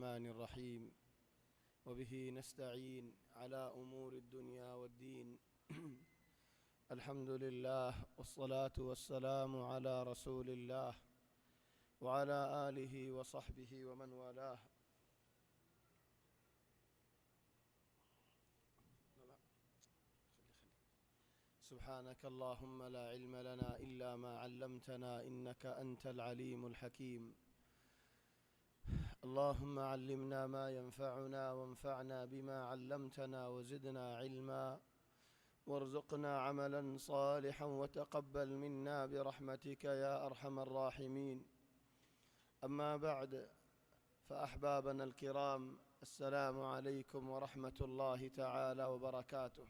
الرحمن الرحيم وبه نستعين على أمور الدنيا والدين الحمد لله والصلاة والسلام على رسول الله وعلى آله وصحبه ومن والاه. سبحانك اللهم لا علم لنا إلا ما علمتنا إنك أنت العليم الحكيم. اللهم علمنا ما ينفعنا وانفعنا بما علمتنا وزدنا علما وارزقنا عملا صالحا وتقبل منا برحمتك يا أرحم الراحمين. أما بعد، فأحبابنا الكرام، السلام عليكم ورحمة الله تعالى وبركاته.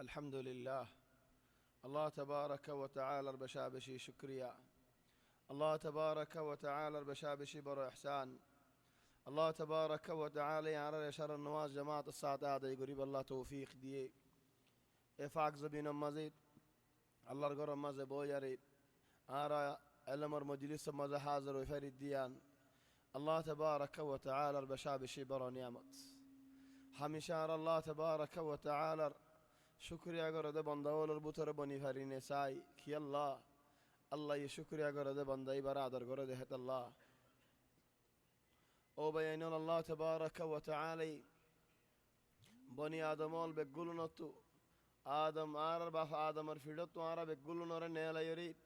الحمد لله. الله تبارك وتعالى بشابشي شكريا. الله تبارك وتعالى بشابشي برو إحسان. الله تبارك وتعالى يعرى شر النواز جماعة السعادة يقريب الله توفيق دي إفاق زبين مزيد الله رقر مزي بو يريد آرى ألمر مجلس مزي حاضر ويفرد ديان. الله تبارك وتعالى بشابشي برو نعمت همشار الله تبارك وتعالى شكريا قرد بندول البطر بني فرين ساي كي الله يشكريا قرد بندي برادر قرد هت الله او بينون الله تبارك وتعالى بني آدمول بقولنتو آدم آربا فآدم الفيدتو آربا بقولنور نيلا يريد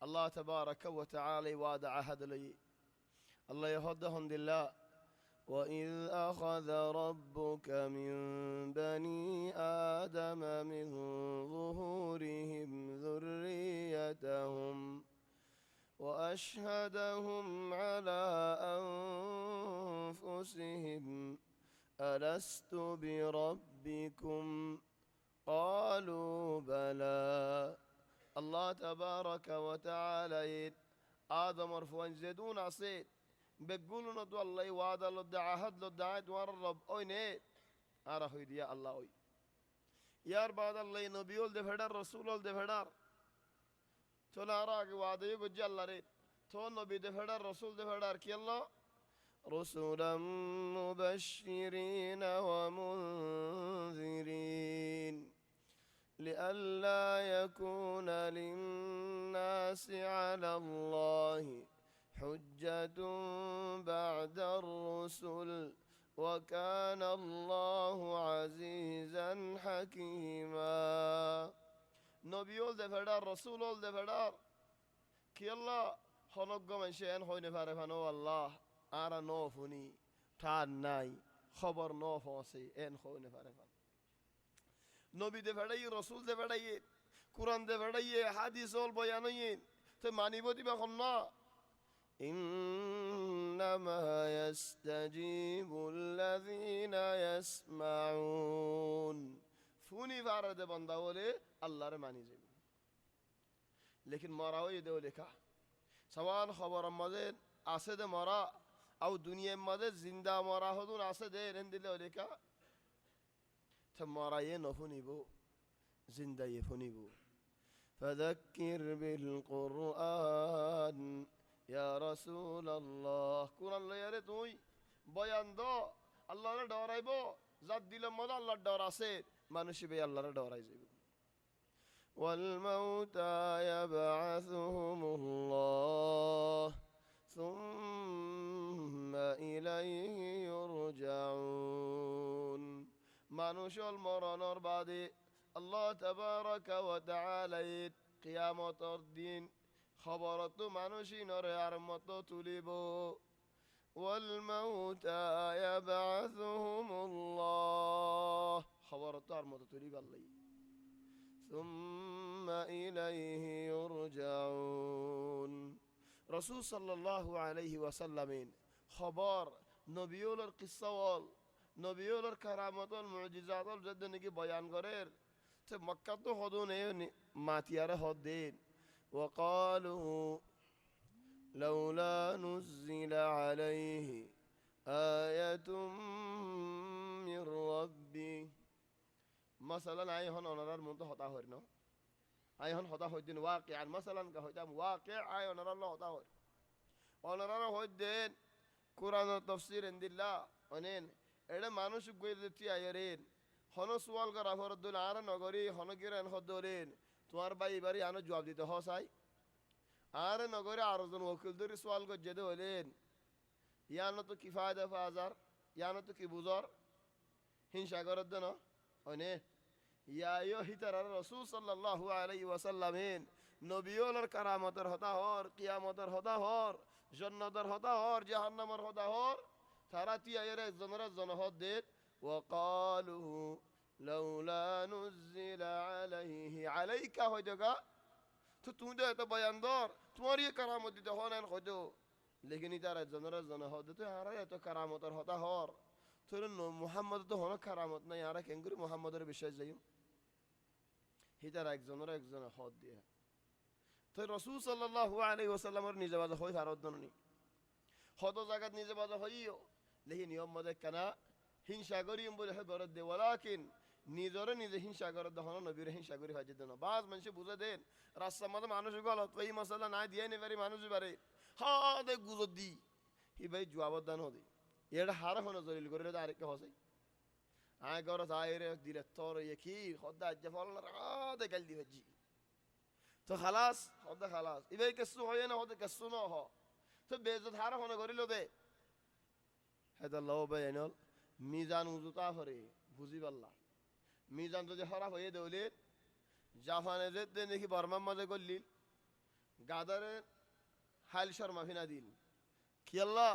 الله تبارك وتعالى وعد عهد لي الله يهدهم لله. وإذ أخذ ربك من بني آدم من ظهورهم ذريتهم وأشهدهم على أنفسهم ألست بربكم قالوا بلى. الله تبارك وتعالى آدم مرفوع زيدون عصيد بقولوا ندو الله وعد له دعهد له دعيت ور الرب أي نيت أراه يا الله أي يار بعد الله نبيول دفدار رسولول دفدار تولا أراك وعد يقول الله ريت تو نبي دفدار رسول دفدار كي الله رسلا مبشرين ومنذرين لئلا يكون للناس على الله حجة بعد الرسل وكان الله عزيزا حكيما. نبيول دفدار رسولول دفدار كي الله خلق من شيئا خوين فارفانو الله آرا نوفني تان ناي خبر نوفوسي ان خوين فارفان نبي دفداي رسول دفداي قرآن دفداي حديث البيانين تماني بودي بخنا إنما يستجيب الذين يسمعون فوني فارد بنداولي الله رماني زين لكن مراوي دولكا سواء خبر مدين أسد مرا أو دنيا مدين زندا مرا هدون أسد هند دولكا تمراي نفوني بو زندا يفوني بو فذكر بالقرآن يا رسول الله قرآن الله يريدوي بيان دو الله نا دورايبو زاد دل مدا الله دوراسه مانوشي بي الله نا دوراي جيبو والموتى يبعثهم الله ثم إليه يرجعون. مانوشو المرانور بعد الله تبارك وتعالى قيامة الدين خبرت مانوشي نور يارمتو تليبو والموتى يبعثهم الله خبرت يارمتو تليب الله ثم إليه يرجعون. رسول صلى الله عليه وسلم خبر نبيول القصة نبيول الكرامات والمعجزات والجد نجي بيان غرير مكة تو خدون ما تياره خدين وقالوا لولا نزل عليه آية من ربي مثلا أي هون أنا رأى منتو هتا هورنو I হন হতা হইদিন ওয়াকি আন মাসালান কা হইতাম ওয়াকি আই অনারাল্লাহ হতা হয় অনারা হইদেন কোরআন তাফসীর ইনদিল্লাহ অনেন এডে মানুষ গইলতি আইরেন হন সুয়াল করা ফরদুল আর নগরী হন গিরেন হদরেন তোমার ভাই বাড়ি আনো জবাব দিতে হসাই আর নগরে আরো জন ওকিল ধরে সুয়াল করে যেতে হলেন ইয়ানো তো কি ফায়দা ফাজার ইয়ানো তো কি বুঝর হিংসা করার দেন অনে ইয়া হিতার রাসূল সাল্লাল্লাহু আলাইহি ওয়াসাল্লামেন নবিয়লার কারামতের হতা হর কিয়ামতের হতা হর জান্নাতের হতা হর জাহান্নামের হতা হর তারা তিয়ারে জনরা জনহদ দেত ওয়াকালু লাউলা নুজিলা আলাইহি আলাইকা হয়তোগা তো তুমি তো এত বয়ান দর তোমার ইয়ে কারামত দিতে হন হয়তো লেকিন তারা জনরা জনহদ তো আর এত কারামতের হতা হর তোর মুহাম্মদ তো হন কারামত নাই আর কেন করে মুহাম্মদের বিশ্বাস যাই হিতার একজনের একজন হদ দিয়ে তো রাসূল সাল্লাল্লাহু আলাইহি ওয়াসাল্লামের নিজে বাজা হই ভারত দননি হত জায়গাত নিজে বাজা হইও লেহি নিয়ম মদে কানা হিংসা করিম বলে হে গরদ দে ওয়ালাকিন নিজরে নিজে হিংসা করদ হন নবীর হিংসা করি হাজে দেন বাজ মানুষ বুঝে দেন রাস্তা মধ্যে মানুষ গলত এই মশলা না দিয়ে নে পারি মানুষ বারে হা দে গুজর দি হি ভাই জবাব দান হদি এটা হার হন জলিল করে আরেকটা হসাই আয় গরত আয় রে দিলে তোর ইয়ে কি হদ্দা আজ্জা ফল না দে গাল দি হজি তো খালাস হদ্দা খালাস ইবাই কেসু হয় না হদে কেসু না হ তো বেজত হার হন করিল দে হেদা লও ভাই এনল মিজান উজুতা হরে বুঝি পাল্লা মিজান যদি খারাপ হয়ে দেউলে জাপানে যেতে দেখি বর্মার মাঝে করলিল গাদারে হাইল শর্মা ফিনা দিল কি আল্লাহ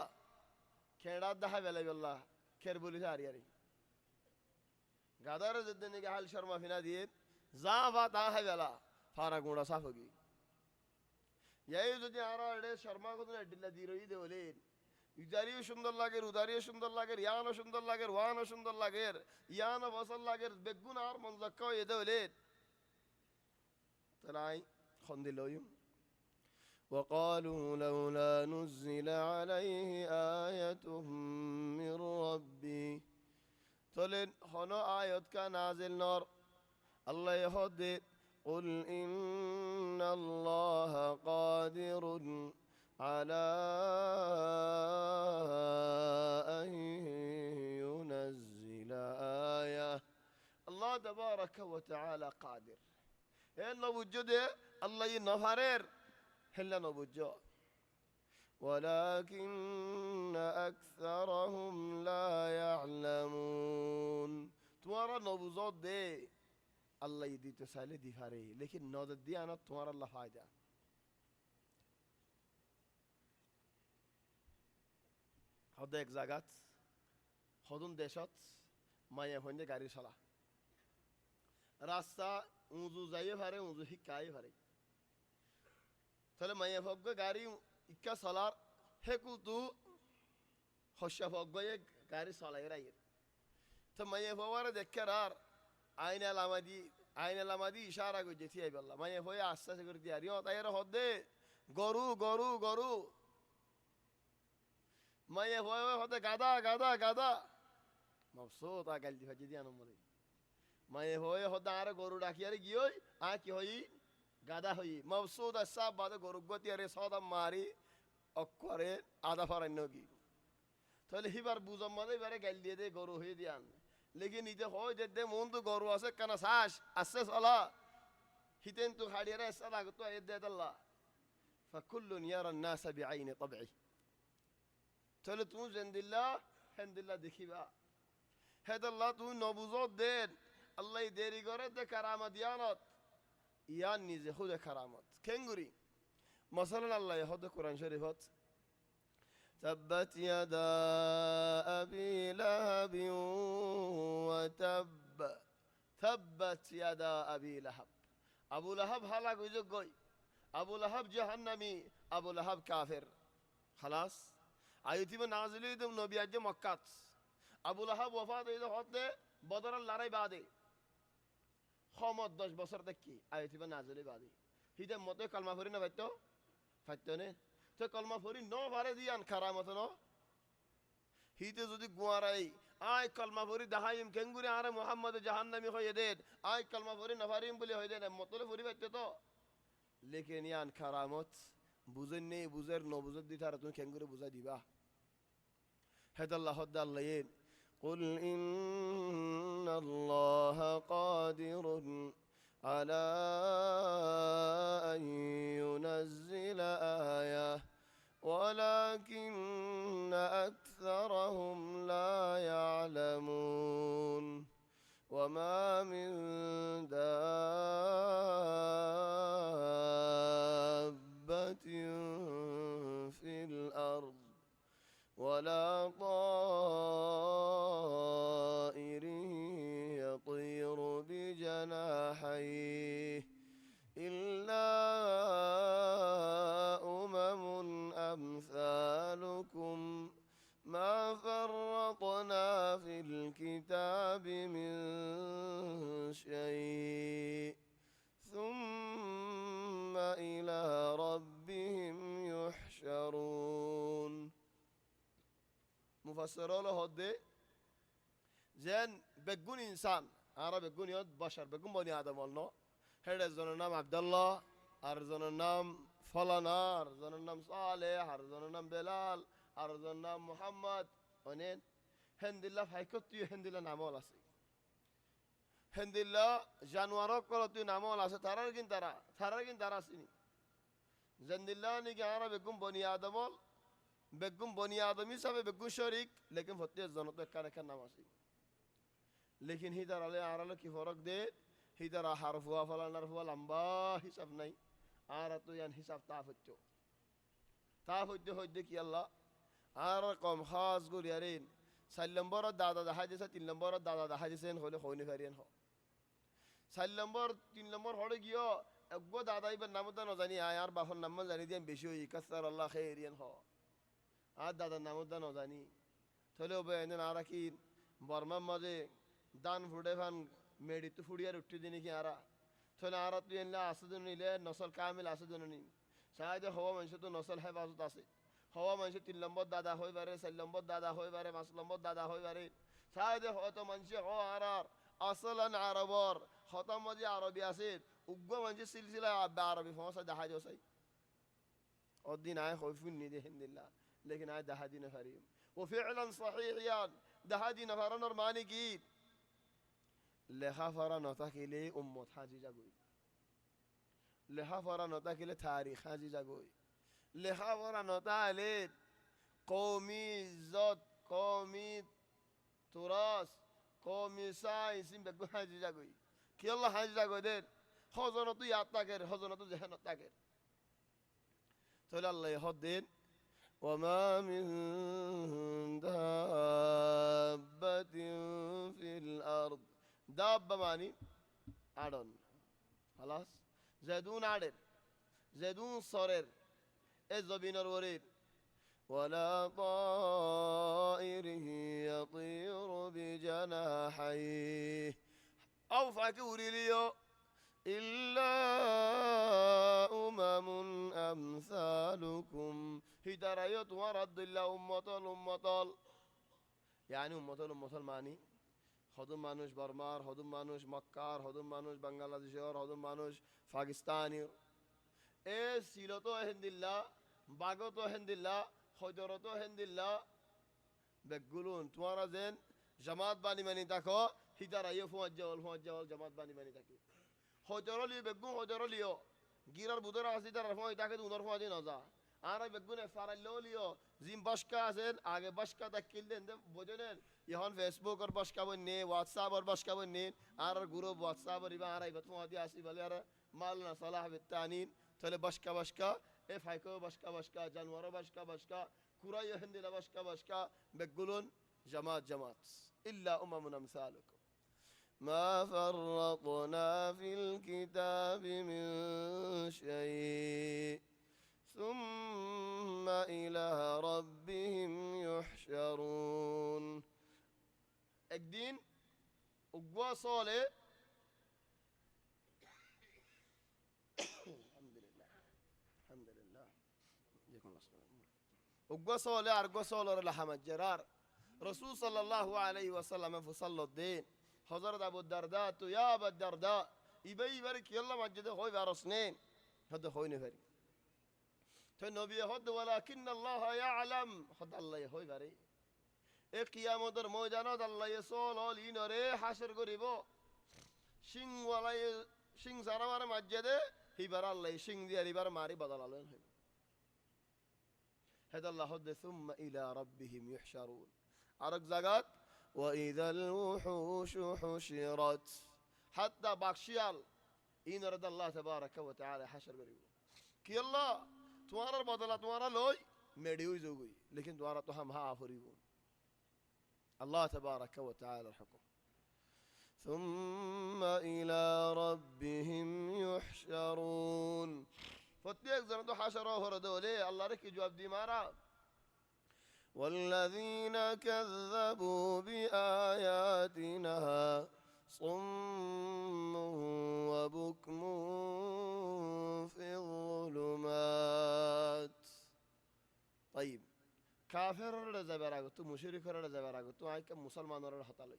খেড়ার দেখা বেলাই বললা খের বলি আরি গাদারে যেতে নাকি হাইল শর্মা ফিনা দিয়ে যা বা তা হাই বেলা ফারা গুঁড়া সাফ হগি এই যদি আর শর্মা কত ডিল্লা দিয়ে রই দেউলে ইদারিও সুন্দর লাগে উদারিও সুন্দর লাগে ইয়ানও সুন্দর লাগে ওয়ানও সুন্দর লাগে ইয়ানও বসল লাগে বেগুন আর মন লক্ষ্য এদে হলে তাই খন্দি লইম وقالوا لولا نزل عليه آية من ربي تلين هنا آيات كان نازل نار الله يهدي قل إن الله قادر على أن ينزل آية الله تبارك وتعالى قادر إن وجوده الله ينفرر هلا نوجه ولكن أكثرهم لا يعلمون تمارا نبوزات دي الله يدي تسالي دي فاري لكن نودد دي أنا تمارا الله فايدة هذا এক জায়গাত হদুন দেশত মায়া হইনে গাড়ি চলা রাস্তা উঁচু যাইয়ে পারে উঁচু শিক্ষাই পারে তাহলে মায়া ভগ্য গাড়ি ইকা চলার হেকুতু হস্য ভগ্যয়ে গাড়ি চলাই রাইয়ের তো মায়া ভবারে দেখে আর আইন লামাদি ইশারা করে যেতে আই বললা মায়া ভয়ে আস্তে আস্তে করে দিয়ে আরিও তাই হদে গরু গরু গরু মায়ে ভয় হতে গাদা গাদা গাদা মবসুত আগাল দি ভাজি দিয়া নম্বরে মায়ে ভয় হতে আর গরু ডাকি আরে গিয়ে আ কি হই গাদা হই মবসুত সব বাদে গরু গতি আরে সদা মারি অক্ষরে আদা ফারান্য কি তাহলে হিবার বুঝম মাদে এবারে গাল দিয়ে দে গরু হয়ে দিয়ান লেকিন নিজে হয় দে মন তো গরু আছে কেন শ্বাস আসছে চলা হিতেন তো হাড়িয়ারে এসা লাগতো এ দে আল্লাহ ফাকুল্লুন ইয়ারা الناس بعين طبعه তাহলে তুমি জেন্দিল্লা হেন্দিল্লা দেখিবা হেদাল্লাহ তুমি নবুজত দেন আল্লাহ দেরি করে দে কারামত ইয়ানত ইয়ান নিজে খুদে কারামত কেঙ্গুরি মশালান আল্লাহ হদ কোরআন শরীফত تبت يدا أبي لهب وتب تبت يدا أبي لهب أبو لهب هلاك وجوي أبو لهب جهنمي أبو لهب كافر خلاص আয়ুতিবে নাজিলি দম নবী আজে মক্কাত আবু লাহাব ওয়াফাত হইতে হতে বদরের লড়াই বাদে খমত 10 বছর দেখি আয়ুতিবে নাজিলি বাদে হিতে মতে কলমা ফরি না বাইতো ফাইতো নে তো কলমা ফরি ন পারে দিয়ান কারামত ন হিতে যদি গুয়ারাই আয় কলমা পড়ি দেখাইম কেঙ্গুরি আরে মোহাম্মদ জাহান্নামী হয়ে দেন আয় কলমা পড়ি নফারিম বলে হয়ে দেন মতলে পড়ি পাইতে তো লেখে নিয়ান খারামত বুঝেন নেই বুঝের ন বুঝের দিতে আর তুমি কেঙ্গুরি বুঝাই দিবা হেদাল্লাহ হদ্দাল্লাইন قل إن الله قادر على أن ينزل آية ولكن أكثرهم لا يعلمون وما من دابة في الأرض ولا طائر يطير بجناحيه إلا أمم أمثالكم ما فرطنا في الكتاب من شيء ثم إلى ربهم يحشرون মুফাসসিরুল হদে যেন বেগুন ইনসান আর বেগুন ইয়ত বশর বেগুন বনি আদম অন্য হেডের জনের নাম আব্দুল্লাহ আর জনের নাম ফলানা আর জনের নাম সালেহ আর জনের নাম বেলাল আর জনের নাম মুহাম্মদ অনেন হেন্দিল্লা ফাইকত্তি হেন্দিল্লা নামল আছে হেন্দিল্লা জানোয়ারক করতি নামল আছে তারার কিন তারা চিনি জেন্দিল্লা নিকে আর বেগুন বনি আদমল বেগুম বনি আদম হিসাবে বেগুম শরিক লেকিন প্রত্যেক জনত একটা নাম আছে লেকিন হিদার আলে আর আলে কি ফরক দে হিদার হারফ হুয়া ফলানার হুয়া লম্বা হিসাব নাই আর তো ইয়ান হিসাব তাফ হইতে কি আল্লাহ আর কম খাস গরিয়ারিন 4 নম্বর দাদা দেখা দিছে 3 নম্বর দাদা দেখা দিছেন হলে হইনি ফারিয়ান হ 4 নম্বর 3 নম্বর হড়ে গিয়ে একগো দাদা ইবার নাম তো না জানি আর বাফর নাম জানি দিন বেশি হই কাসার আল্লাহ খাইরিয়ান হ আর দাদার নাম উদ্যান জানি থলেও বেন আর কি বর্মার মাঝে দান ফুটে ফান মেডি তো ফুড়িয়ার উঠতে দিনি কি আরা থলে আর তুই এনলা আসে নিলে নসল কামিল আসে নি সাহায্য হওয়া মানুষ তো নসল হেফাজত আছে হওয়া মানুষ 3 নম্বর দাদা হয়ে পারে 4 নম্বর দাদা হয়ে পারে 5 নম্বর দাদা হয়ে পারে সাহায্য হয়তো মানুষ হ আর আসলান আরবর হতাম মাঝে আরবি আছে উগ্র মানুষ সিলসিলা আরবি ফসা দেখা যাই অদিন আয় হইফুন নি দেখেন দিল্লা लेकिन आज दहादी नफरीम वो फ़िअलन सहीह यान दहादी नफरन और मानी की लेखा फरा नोता के लिए उम्मत हाजी जागोई लेखा फरा नोता के लिए तारीख हाजी जागोई लेखा फरा नोता ले कौमी इज्जत कौमी तुरास कौमी साइंस इन बेगु हाजी जागोई कि अल्लाह हाजी जागोई दे हज़न तो याद ताकर हज़न तो जहन ताकर तो अल्लाह यह दिन وما من دابة في الأرض دابة معني عدن خلاص زيدون عدن زيدون صرر الزبين الوريد ولا طائر يطير بجناحيه أو فاكوري ليو إلا أمم أمثالكم هداية ورد الله أمطال يعني أمطال معني هدوم مانوش برمار هدوم مانوش مكار هدوم مانوش بنغلاديشور هدوم مانوش পাকিস্তানি এ সিলতো হেন্দিল্লা বাগতো হেন্দিল্লা হজরতো হেন্দিল্লা বেগুলুন তোমারা যেন জামাত বানি মানি দেখো হিদারাইও ফুয়াজ্জাল জামাত বানি মানি দেখো হজরলি বেগুন হজরলিও গিরার বুদর আসি তার ফয় তাকে উনর ফয় দিন যা আর বেগুন ফারালিও জিম বাসকা আছেন আগে বাসকা দাকিল দেন বুঝেন এখন ফেসবুক আর বাসকা বন্নে হোয়াটসঅ্যাপ আর বাসকা বন্নে আর গ্রুপ হোয়াটসঅ্যাপ আর ইবা আর ইবা ফয় দি আসি বলে আর মালনা সালাহ বিতানিন তাহলে বাসকা এ ফাইকো বাসকা জানোয়ার বাসকা কুরাই হিন্দিলা বাসকা বেগুলুন জামাত ইল্লা উমামুন আমসালুকুম ما فرطنا في الكتاب من شيء ثم إلى ربهم يحشرون একদিন উগ্র সলে আলহামদুলিল্লাহ উগ্র সলে আর গো সলের লাহামাজ্জারার رسول صلى الله عليه وسلم فصل الدين حضرت أبو الدرداء تو يا أبا الدرداء يبي برك يلا مجد خوي بارسنين هذا خوي نفري تنبي هذا ولكن الله يعلم هذا الله خوي بري قيام در موجانات الله يسول أولين ره حشر قريبو شين ولا شين سارا مجد هي برا الله شين دي هي برا ماري بدل الله هذا الله هذا ثم إلى ربهم يحشرون عرق زغات وإذا الوحوش حشرت حتى باكشيال إن رد الله تبارك وتعالى حشر قريب كي الله تمہارا بدلا تمہارا لوي ميديوي زوغي لكن تمہارا تو هم ها فريبون الله تبارك وتعالى الحكم ثم إلى ربهم يحشرون فتيك زندو حشروه ردولي الله ركي جواب دي مارا والذين كذبوا بآياتنا صم وبكم في الظلمات طيب كافر رزبراغتو مشرك رزبراغتو هاي كم مسلمان رحتالي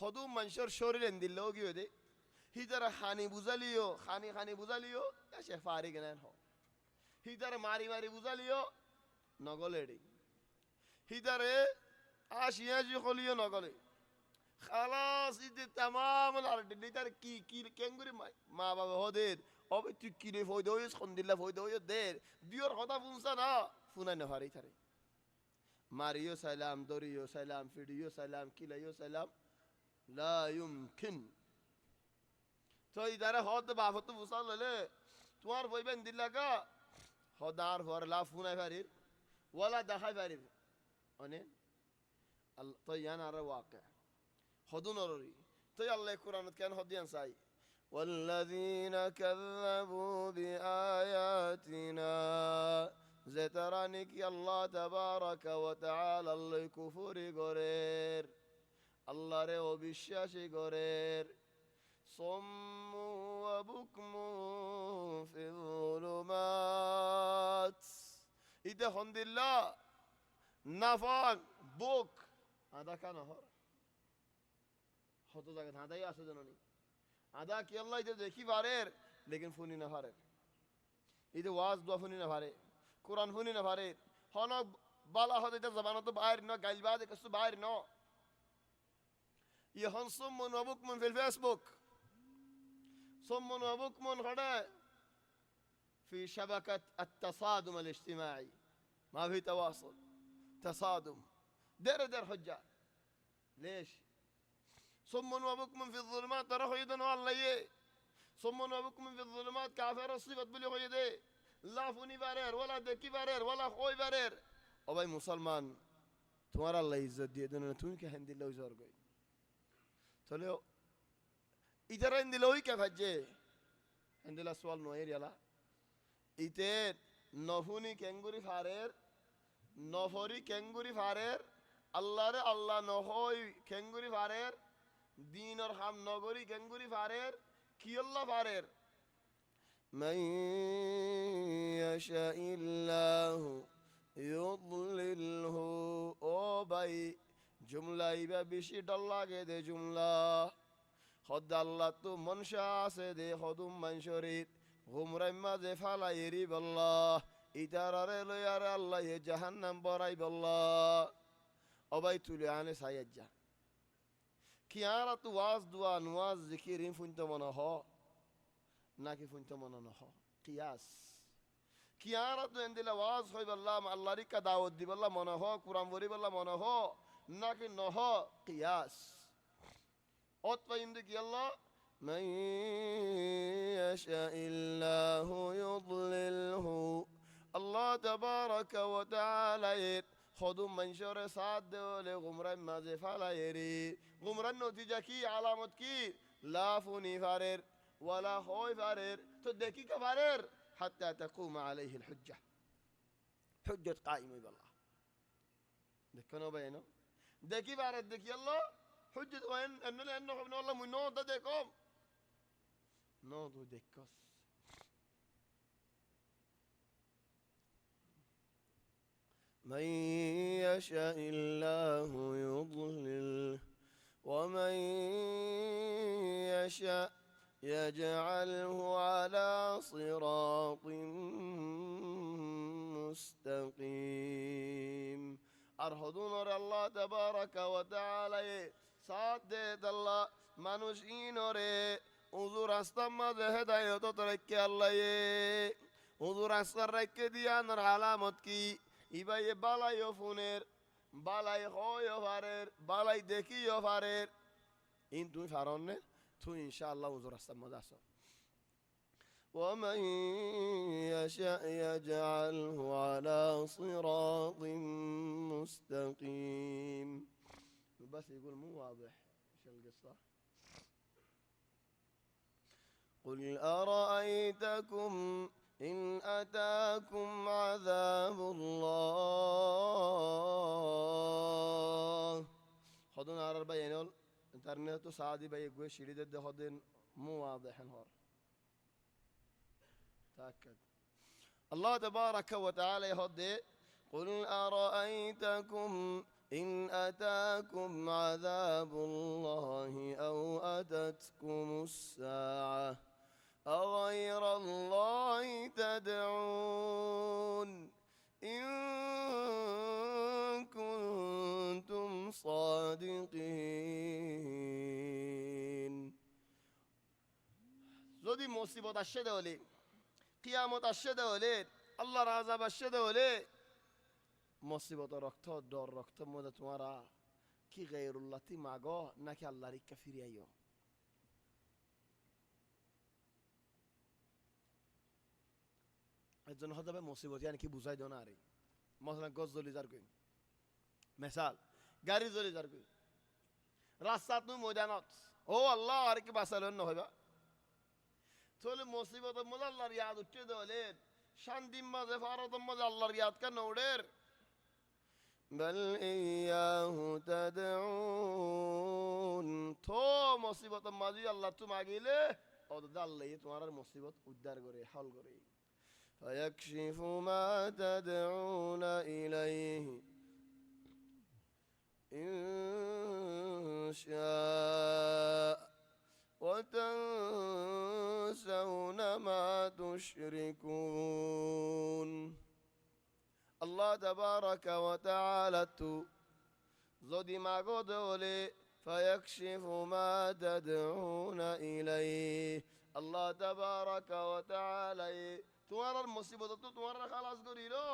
خدو منشر شوري لندلوغي ودي هيدر خاني بوزاليو خاني بوزاليو يا شيخ فارغ نان هو هيدر ماري بوزاليو نغوليدي هيدر آشياء جي خليو نغولي خلاص إذا تمام الأرض هيدر كي كنغوري ما بابا هودير أبي تكيلي فويدويس خنديلا فويدويس دير ديور خدا فونسانا فونا نهاري تري ماريو سلام دوريو سلام فيديو سلام كيلايو سلام لا يمكن تو إدارة هاد بافطو وصل له توار فوي بن دلكا هدار فور لا فونا فرير ولا دخل فرير أنين طيان على واقع هدون روري طي الله القرآن كان هديان ساي والذين كذبوا بآياتنا زترانك الله تبارك وتعالى الله كفر غرير الله رو بشاشي غرير صم وبكم في الظلمات إذا هند الله نفان بوك هذا كان هور هذا جاك هذا يا سيدنا هذا كي الله إذا ذكي فارير لكن فوني نفارير إذا واز دوا فوني نفارير قرآن فوني نفارير هنا بالا هذا إذا زبانة تو باهر نو قال بعد كسر باهر نو يهون صم وبكم في الفيسبوك صم وبكم خدا في شبكة التصادم الاجتماعي ما في تواصل تصادم در حجة ليش صم وبكم في الظلمات ترى يدن والله صم وبكم في الظلمات كافر الصفة بلي يدي لا فوني بارير ولا دكي بارير ولا خوي بارير أبي مسلمان تمہارا الله عزت دے دن تون کے ہندی لو زور گئی تلو إذا رندلوي كيف هجى عندنا سؤال نوير يلا إذا نفوني كنغوري فارير نفوري كنغوري فارير الله نهوي كنغوري فارير دين أرحم نغوري كنغوري فارير كي الله فارير من يشاء الله يضلله أو باي جملة يبقى بشي دالله كده جملة خد الله تو منشا سيدي خدوم منشوريت غمر ما زفالا يريب الله إدارة لو يرى الله جهنم براي بالله أبيت لي سيجا كيارة واز دوا نواز ذكرين فنت منها ناكي فنت منها قياس كيارة عند الواز خوي بالله مع الله ريك دعوت دي بالله منها قرآن وري بالله منها ناكي نها قياس عندك يلا من يشاء الله يضلله الله تبارك وتعالى خدوم منشور سعد لغمر ما زفالا يري غمر النتيجة كي علامة كي لا فوني فارر ولا خوي فارر تدكي كفارر حتى تقوم عليه الحجة حجة قائمة بالله دكنا بينه دكي فارر دكي الله حجة وين أنه لأنه ابن الله من نوض دكم نوض دكس من يشاء الله يضلل ومن يشاء يجعله على صراط مستقيم. أرهدون الله تبارك وتعالى صادت الله منوشين রে হুজুর রাস্তার মাঝে হেদায়েত তরেকে আল্লাহ হুজুর রাস্তার রেখে দিয়ানোর আলামত কি ইবাই বালাই ফোনের বালাই হয় ফারের বালাই দেখিও ফারের ইন তুই ফারন নে তুই ইনশাআল্লাহ হুজুর রাস্তার মাঝে আসো ومن يشاء يجعله على صراط مستقيم. بس يقول مو واضح ايش القصة. قل أرأيتكم إن أتاكم عذاب الله. خذون على البيان انترنت سعدي بيقوي شريد الدخدين مو واضح نهار. تأكد. الله تبارك وتعالى يهدي قل أرأيتكم إن أتاكم عذاب الله أو أتتكم الساعة أغير الله تدعون إن كنتم صادقين. যদি মুসিবত আসে দেওয়ালে কিয়ামত আসে দেওয়ালে আল্লাহর আযাব আসে দেওয়ালে মুসিবত রক্ত ডর রক্ত মধ্যে তোমারা কি গায়রুল্লাহ তি মাগো নাকি আল্লাহর ইচ্ছা ফিরিয়াইও. একজন হতে হবে মুসিবত ইয়ানি কি বুঝাই দাও না আরে মশলা গছ জ্বলি যার কই মিসাল গাড়ি জ্বলি যার কই রাস্তাত নু ময়দানত ও আল্লাহ আর কি বাঁচালেন না হইবা তাহলে মুসিবতের মধ্যে আল্লাহর ইয়াদ উঠে দেওয়ালেন শান্তির মাঝে ফারতের মাঝে আল্লাহর ইয়াদ কেন উড়ের بل إياه تدعون تو মুসিবত মাঝে আল্লাহ তুমি আগিলে ওদের আল্লাহ তোমার মুসিবত উদ্ধার করে হাল করে فيكشف ما تدعون إليه إن شاء وتنسون ما تشركون. الله تبارك وتعالى زودي ما قدولي فيكشف ما تدعون إليه. الله تبارك وتعالى تمارا المصيبة تمارا خلاص قريلو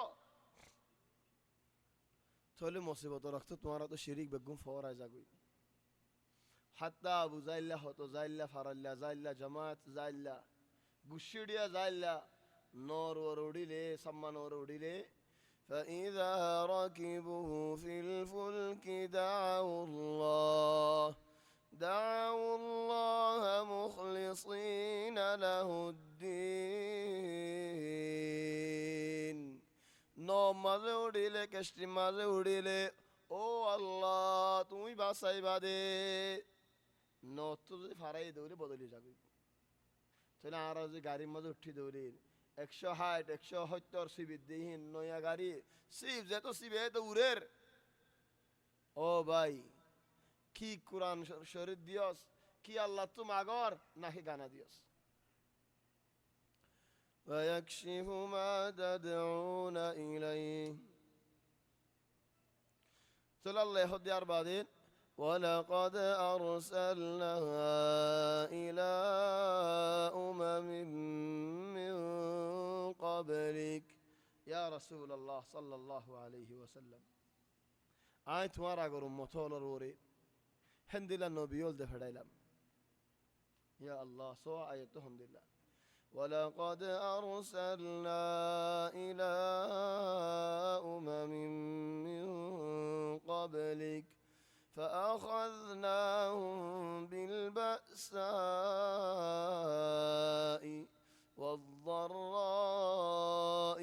تولي مصيبة رخت تمارا تو شريك بقوم فورا جاقوي حتى أبو زايلة هتو زايلة فرالله زايلة جماعة زايلة قشيريا زايلة نور ورودي لي سما نور ورودي لي فإذا ركبوا في الفلك دعوا الله مخلصين له الدين. نو مزه উড়িলে কষ্টি মাঝে উড়িলে ও আল্লাহ তুমি বাঁচাইবা দে নত যদি ফারাই দৌড়ে বদলি যাবে তাহলে আর যে গাড়ির মধ্যে উঠি দৌড়ি 160 170 সিবির দিন নয়া গাড়ি সিব যেত সিবে তো উড়ের ও ভাই কি কোরআন শরীফ দিয়স কি আল্লাহ তুমি আগর নাকি গানা দিয়স. ويكشف ما تدعون إليه. صلى الله عليه وسلم ولقد أرسلنا إلى أمم من قبلك يا رسول الله صلى الله عليه وسلم. آيت وارا قرم مطول روري حمد لله النبي يولد فدايلم يا الله سوى آيته حمد لله. ولقد أرسلنا إلى أمم من قبلك فأخذناهم بالبأساء والضراء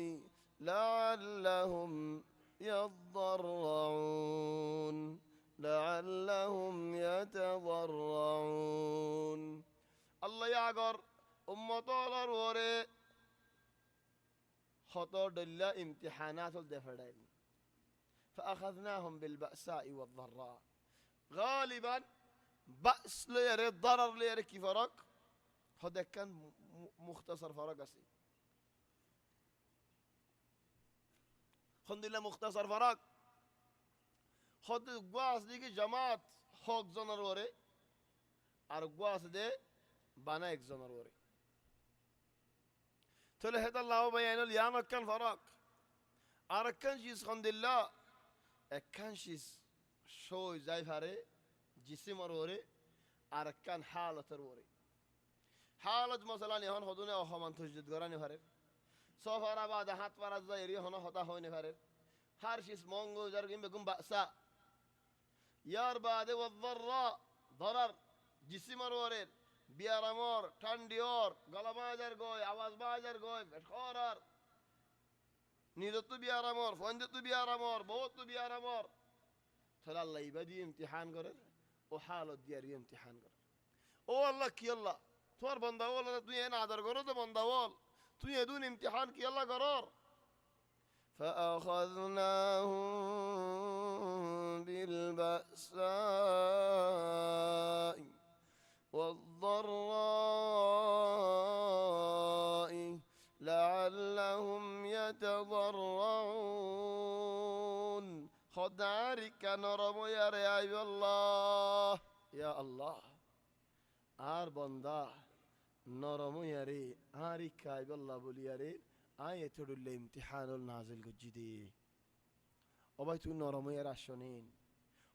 لعلهم يضرعون الله يعقر উম্মতর ওরে হত ডল্লা ইমতিহানাত দে ফেড়াইল فأخذناهم بالبأساء والضراء غالبا بأس ليري ضرر ليري كي فرق هذا كان مختصر فرق أسي خند الله مختصر فرق خد قواس دي جماعت حق زنر وري আর গোয়াস দে বানা একজনের ওরে তাহলে হেদা লাও বায়ানুল ইয়াম একখান ফরক আর একখান চিজ খন্দিল্লা একখান চিজ শোয় যাই ফারে জিসিমর ওরে আর একখান হালতের ওরে হালত মশালানি হন হদুনে অহমান তসজিদ গরানি ফারে সফারা বাদা হাত পারা যায় এরি হন হতা হইনে ফারে হার চিজ মঙ্গল যার কিংবে গুম বাসা ইয়ার বাদে ওয়াদদররা ضرر জিসিমর ওরে বিয়ারামর ঠান্ডিওর গলা বাজার গয় আওয়াজ বাজার গয় বেখরার নিদতু বিয়ারামর ফন্দতু বিয়ারামর বহুতু বিয়ারামর তাহলে আল্লাহ ইবাদি ইমতিহান করে ও হালত দিয়ার ইমতিহান করে ও আল্লাহ কি আল্লাহ তোমার বান্দা বল তুই এন আদর করো তো বান্দা বল তুই এদুন ইমতিহান কি আল্লাহ করর فأخذناهم بالبأساء والضراء لعلهم يتضرعون خدعك نرم يا رعي الله يا الله আর বন্দা নরম ইয়ারে আরি কাইব আল্লাহ বলি ইয়ারে আয়াতুল ইমতিহানুল নাজিল গজিদি ও ভাই তুই নরম ইয়ার আসনিন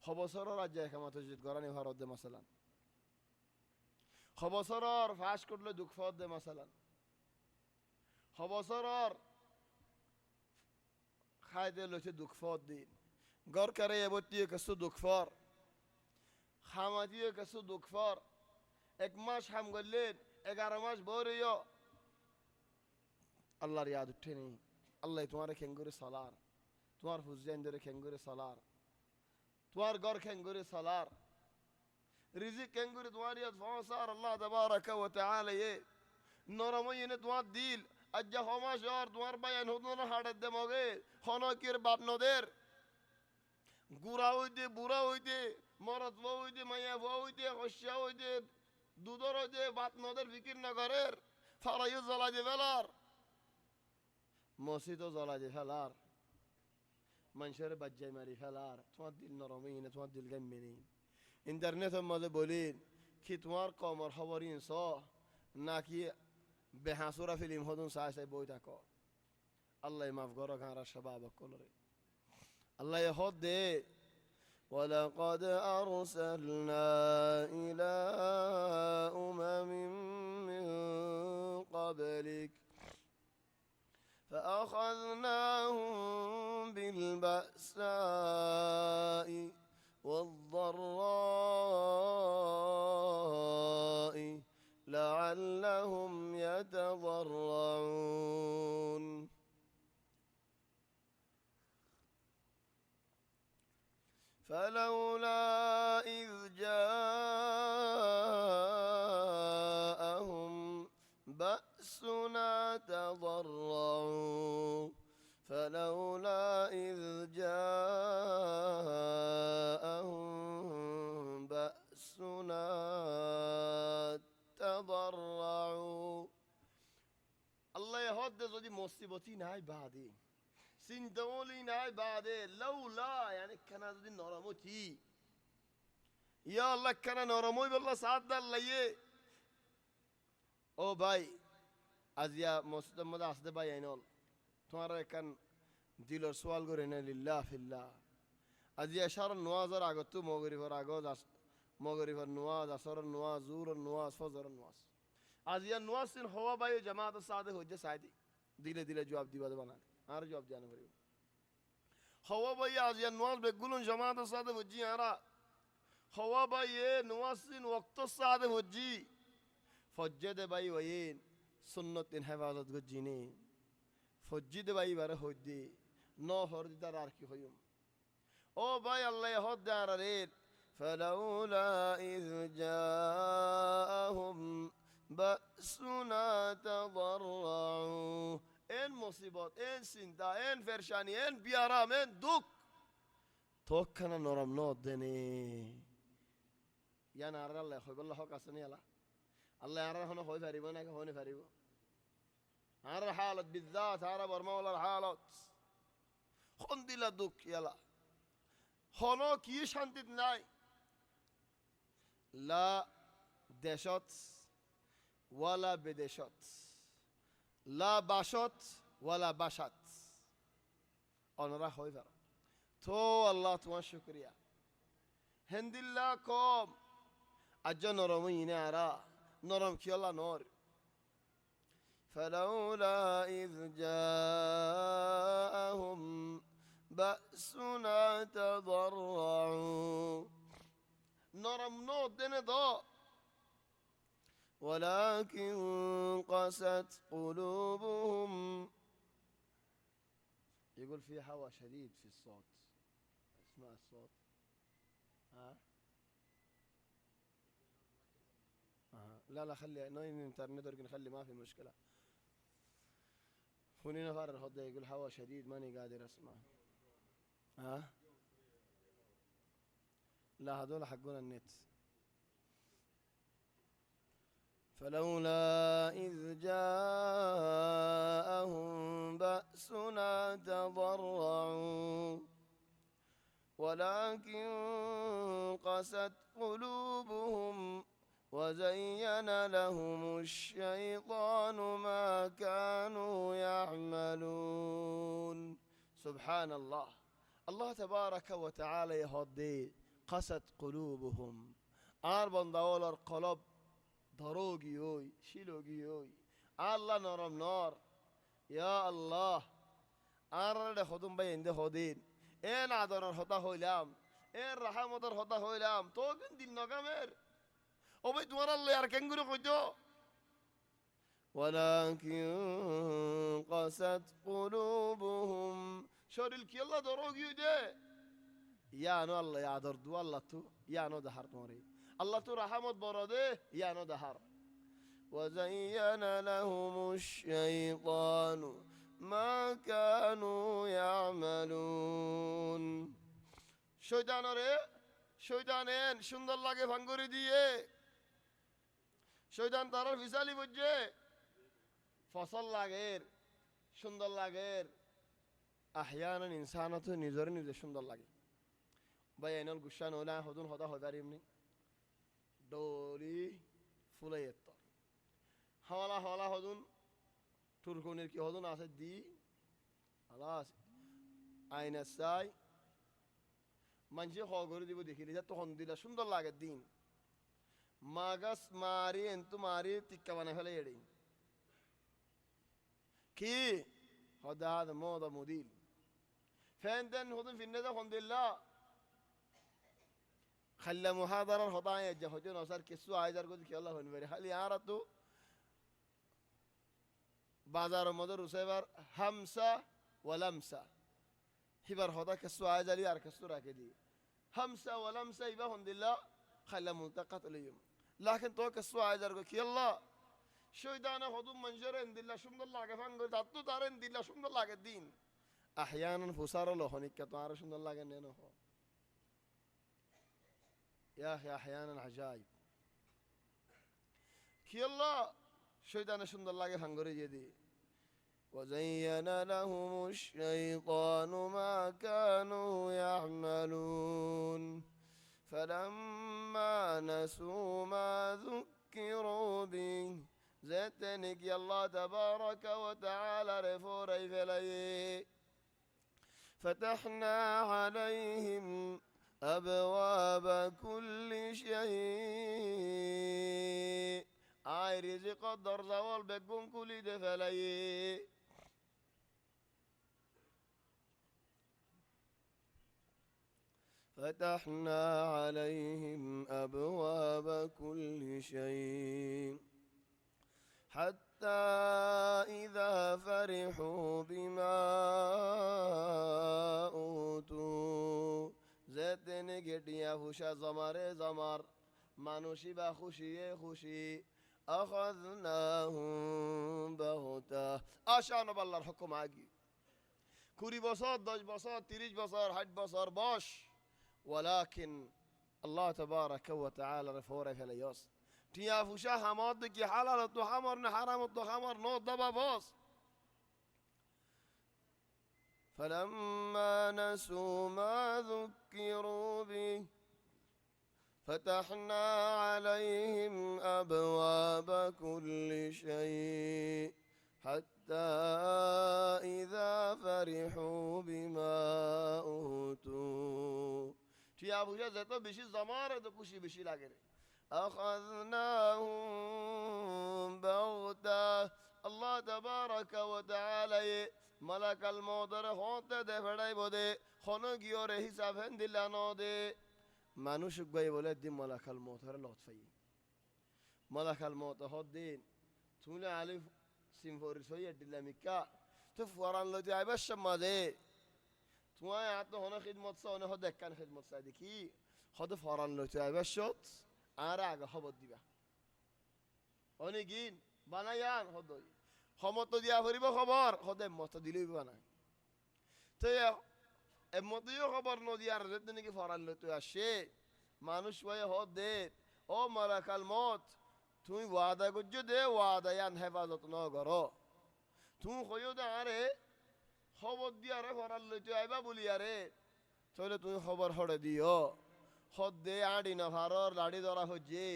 হবসর রাজ্য একামত জিদ গরানি ভারত দে মাসালান হবসরর ফাঁস করলে দুঃখ ফদ দে মাসালান হবসরর খাই দে লইছে দুঃখ ফদ দিন গর করে এবতীয় কিছু দুঃখ ফর খামাতীয় কিছু দুঃখ ফর এক মাস হাম করলেন 11 মাস বরিও আল্লাহর ইয়াদ উঠে নেই আল্লাহ তোমার খেঙ্গুরে সালার তোমার হুজেন ধরে খেঙ্গুরে সালার তোমার গর খেঙ্গুরে সালার রিজিক খেঙ্গুরে তোমার ইয়াদ ফসার আল্লাহ তাবারাকা ওয়া তাআলা এ নরমইনে তোমার দিল আজ্জা হমাস আর তোমার বায়ান হুদন হাড়ের দে মগে হনকির বাপ নদের গুড়া হইতে বুড়া হইতে মরদ হইতে মাইয়া হইতে হস্যা হইতে দুধর হইতে বাপ নদের ফিকির না করের ফারাইও জ্বলা যে ফেলার মসজিদও জ্বলা যে ফেলার মানুষের বাজ্জাই মারি ফেলার তোমার দিল নরমই না তোমার দিল গাম্মে নেই ইন্টারনেটের মাঝে বলিন কি তোমার কমর খবর ইনস নাকি বেহাসুরা ফিল্ম হদুন চাই চাই বই থাকো আল্লাহ মাফ করো গাঁরা সবাব কলরে আল্লাহ হদ দে ولقد أرسلنا إلى أمم من قبلك فأخذناهم بالبأساء والضراء لعلهم يتضرعون فلولا إذ جاءهم بأسنا تضرعوا فلولا إذ جاءهم بأسنا تضرعوا الله يهد زودي مصيبتي نهاي بعدي سندولي نهاي بعدي لولا يعني كان زودي نرموتي يا الله كان نرموي بالله سعد الله ও ভাই আজিয়া মসজিদের মধ্যে আসতে ভাই আইনল তোমার এখান দিলর সোয়াল করে নে লিল্লাহ ফিল্লাহ আজিয়া সার নোয়াজর আগত তো মগরিফর আগত মগরিফর নোয়াজ আসর নোয়াজ জুর নোয়াজ ফজর নোয়াজ আজিয়া নোয়াজ সিন হওয়া ভাই জামাত সাদে হইছে সাইদি দিলে দিলে জবাব দিবা দেবা না আর জবাব জানা করিব হওয়া ভাই আজিয়া নোয়াজ বেগুলুন জামাত সাদে হইজি আরা হওয়া ভাই এ নোয়াজ সিন ওয়াক্ত সাদে হইজি ফজ্জে ভাই ওয়েন সুন্নতিন হেফাজত গজিনে ফজ্জিদে ভাই বারে হইদি ন হরদি তার আর কি হইম ও ভাই আল্লাহ হদ দার রে فلولا إذ جاءهم بأسنا تضرعوا إن مصيبات إن سنتا إن فرشاني إن بيارام إن دوك توكنا نرم نود دني يا نار الله خوي بالله حق أصني الله يعرف هنا خوي فريبو نك هون فريبو هذا حالة بالذات هذا برما ولا الحالات خندي لدوك يلا هنا كيش هندت ناي لا دشات ولا بدشات لا باشات ولا باشات أنا راح خوي فرا تو الله توان شكريا هند الله كوم أجا نرمي نارا نرم كي الله نور فلولا إذ جاءهم بأسنا تضرعوا نرم نود دين ضاء ولكن قست قلوبهم يقول في هواء شديد في الصوت اسمع الصوت ها لا خلي ناين انترنت نخلي ما في مشكلة هوني نفر الخط يقول هواء شديد ماني قادر اسمع ها لا هذول حقون النت فلولا إذ جاءهم بأسنا تضرعوا ولكن قست قلوبهم وزين لهم الشيطان ما كانوا يعملون سبحان الله الله تبارك وتعالى يهدي قست قلوبهم أربع دولار قلب ضروقي يوي شيلوقي يوي الله نرم نار يا الله أرد خدم بين ده خدين إن عذر الخطا هولام إن رحمة الخطا هولام توقن دل نقمر وبيت ورا الله يركن قلو خدو ولكن قست قلوبهم شور الكي الله ضروقي ده يا نو الله يا دردو الله تو يا نو دهر نوري الله تو رحمة براده يا نو دهر وزين لهم الشيطان ما كانوا يعملون شيطان ري شيطانين شند الله के फंगुरी दिए शैतान तारा फिसाली बुझे फसल लागेर सुंदर लागेर أحيانا إنسانة نزور نزور شند الله بيان القشان ولا هدون هذا هذا ريمني دولي فليت حوالا هدون تركونير كي هدون أسد دي خلاص أين الساي منشي خاغوري دي بدي كلي تو هندي لا شند الله الدين ماغس ماري انتو ماري تكوانا هلا يدين كي هذا موضة موديل فندن هدون في الندى هند الله خلى محاضرة الخطايا جهجون وصار كسو عايزر قلت كي الله هنوري هل يعرضوا بازار مدر وسيبر همسة ولمسة هبر خدا كسو عايزر يار كسو راكدي همسة ولمسة يبا هند الله خلى منتقط اليوم لكن تو كسو عايزر قلت كي الله شو دانا خدوم منجر هند الله شمد الله كفان قلت أتو دار هند الله شمد الله كدين أحيانا فسار الله هنيك كتوار شمد الله كنينه هو يا أخي أحيانا عجائب كي الله شيطان شند الله کے ہنگری جدي وزين لهم الشيطان ما كانوا يعملون فلما نسوا ما ذكروا به زتنك يا الله تبارك وتعالى رفوري فلي فتحنا عليهم أبواب كل شيء آي رزق الدر زوال بقون كل دفلي فتحنا عليهم أبواب كل شيء حتى إذا فرحوا بما أوتوا زتني قديا فشا زمر مانوشي بخوشي خوشي أخذناهم بغتة أشان بالله الحكم عاقي كوري بصار 10 بصار 30 بصار 8 بصار باش ওয়ালাকিন আল্লাহ তাবারাকা ওয়া তাআলা ফওরে ফেলে ইয়স টিয়া ফুসা হামদ কি হালাল তো হামর না হারাম তো হামর নো দাবা বস فلما نسوا ما ذكروا به فتحنا عليهم أبواب كل شيء حتى إذا فرحوا بما أوتوا টিয়া বুঝা যেত বেশি জমার তো খুশি বেশি লাগে أخذناهم بغتة الله تبارك وتعالى ملك الموت هونته دے فڑائی بودے خونو گیو رے حساب ہندلانو دے মানুষ গই বলে দি মালাকাল মউত হরে লতফাই মালাকাল মউত হদ্দিন তুলে আলিফ সিমফরি সইয়া দিলামিকা তো ফরান লতি আইবা সমাদে তুই আত হন খিদমত সা হন হদ একখান খিদমত সা দেখি হদ ফরান লতি আইবা শত আর আগে খবর দিবা অনেকদিন বানায়ান হদই সমত দিয়া ফরিব খবর হদে মত দিলেই বানায় তো এমতিও খবর নদিয়ার যেতে নাকি ফরান লতে আসে মানুষ ভাই হদ দে ও মালাকাল মত তুই ওয়াদা করছো দে ওয়াদা ইয়ান হেফাজত ন করো তুই কইও দে আরে খবর দিয়া রে ফরান লতে আইবা বলি আরে তাহলে তুই খবর হড়ে দিও হদ দে আড়ি না ফারর লাড়ি ধরা হচ্ছে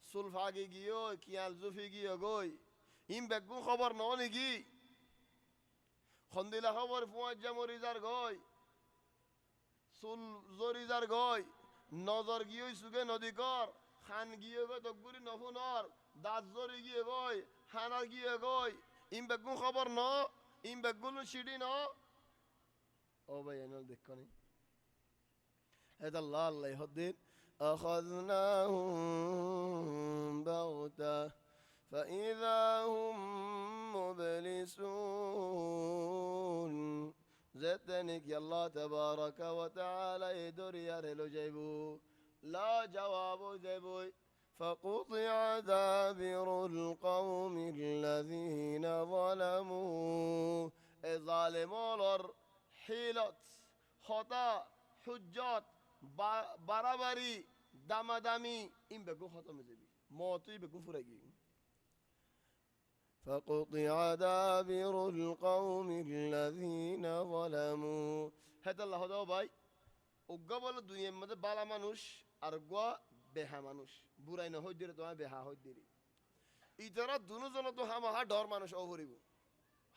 সুলফাগি গিয়েও কিয়াল জুফি গিয়ে গই ইম বেগুন খবর ন নাকি খন্দিলা খবর ফুয়াজ জামরিজার গই চুল জরিজার গই নজর গিয়ে সুগে নদী কর খান গিয়ে গই তকবুরি নফুনর দাঁত জরি গিয়ে গই হানার গিয়ে গই ইম বেগুন খবর ন ইম বেগুন সিডি ন ও ভাই এনল দেখো নি هذا الله الله يهدين أخذناهم بغتة فإذا هم مبلسون زتنك يا الله تبارك وتعالى يدور يرلو جيبو لا جواب جيبو فقطع دابر القوم الذين ظلموا الظالمون حيلت خطأ حجات বাড়াবাড়ি দামাদামি ইম বেগু খতম যাবি মতই বেগু ফুরাই فقطع دابر القوم الذين ظلموا هذا الله هذا ভাই ওগা বলে দুনিয়ার মধ্যে বালা মানুষ আর গোয়া বেহা মানুষ বুড়াই না হই দিরে তোমার বেহা হই দিরে ইতারা দুজন তো হামাহা ডর মানুষ অভরিব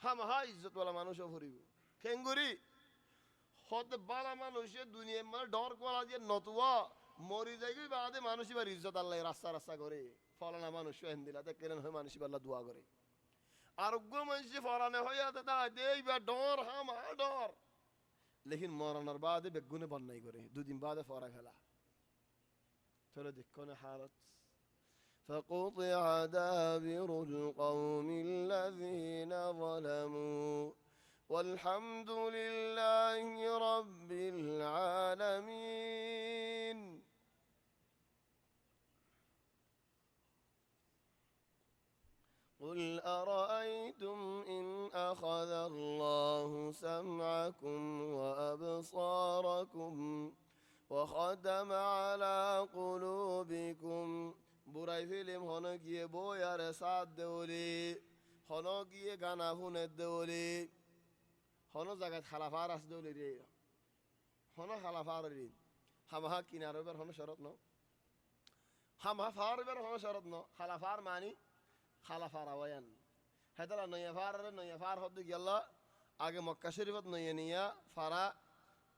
হামাহা ইজ্জতওয়ালা মানুষ অভরিব কেঙ্গুরি হতে বালা মানুষের দুনিয়ার মানে ডর করা দিয়ে নতুয়া মরি যাই বাদে মানুষ এবার ইজ্জত আল্লাহ রাস্তা রাস্তা করে ফলানা মানুষ হেন দিলাতে কেন হয় মানুষ আল্লাহ দোয়া করে আরোগ্য মানুষ ফলানে হইয়া তা এইবার ডর হামা ডর লেকিন মরানোর বাদে বেগুনে বন্যাই করে দুদিন বাদে ফরা ফেলা চলো দেখো না হালত فقطع دابر القوم الذين ظلموا والحمد لله رب العالمين قل أرأيتم إن أخذ الله سمعكم وأبصاركم وختم على قلوبكم বুড়াই ফিল্ম হন গিয়ে বই আর সাদ দেওলি হন গিয়ে গানা শুনে দেওলি হন জায়গায় খালাফার আস দেওলি রে হন খালাফার রে হামাহা কিনার এবার হন শরৎ ন হামাহা ফার এবার হন শরৎ ন খালাফার মানি খালাফার আওয়ায়ান হেতালা নইয়া ফার হদ গেল আগে মক্কা শরীফত নইয়া নিয়া ফারা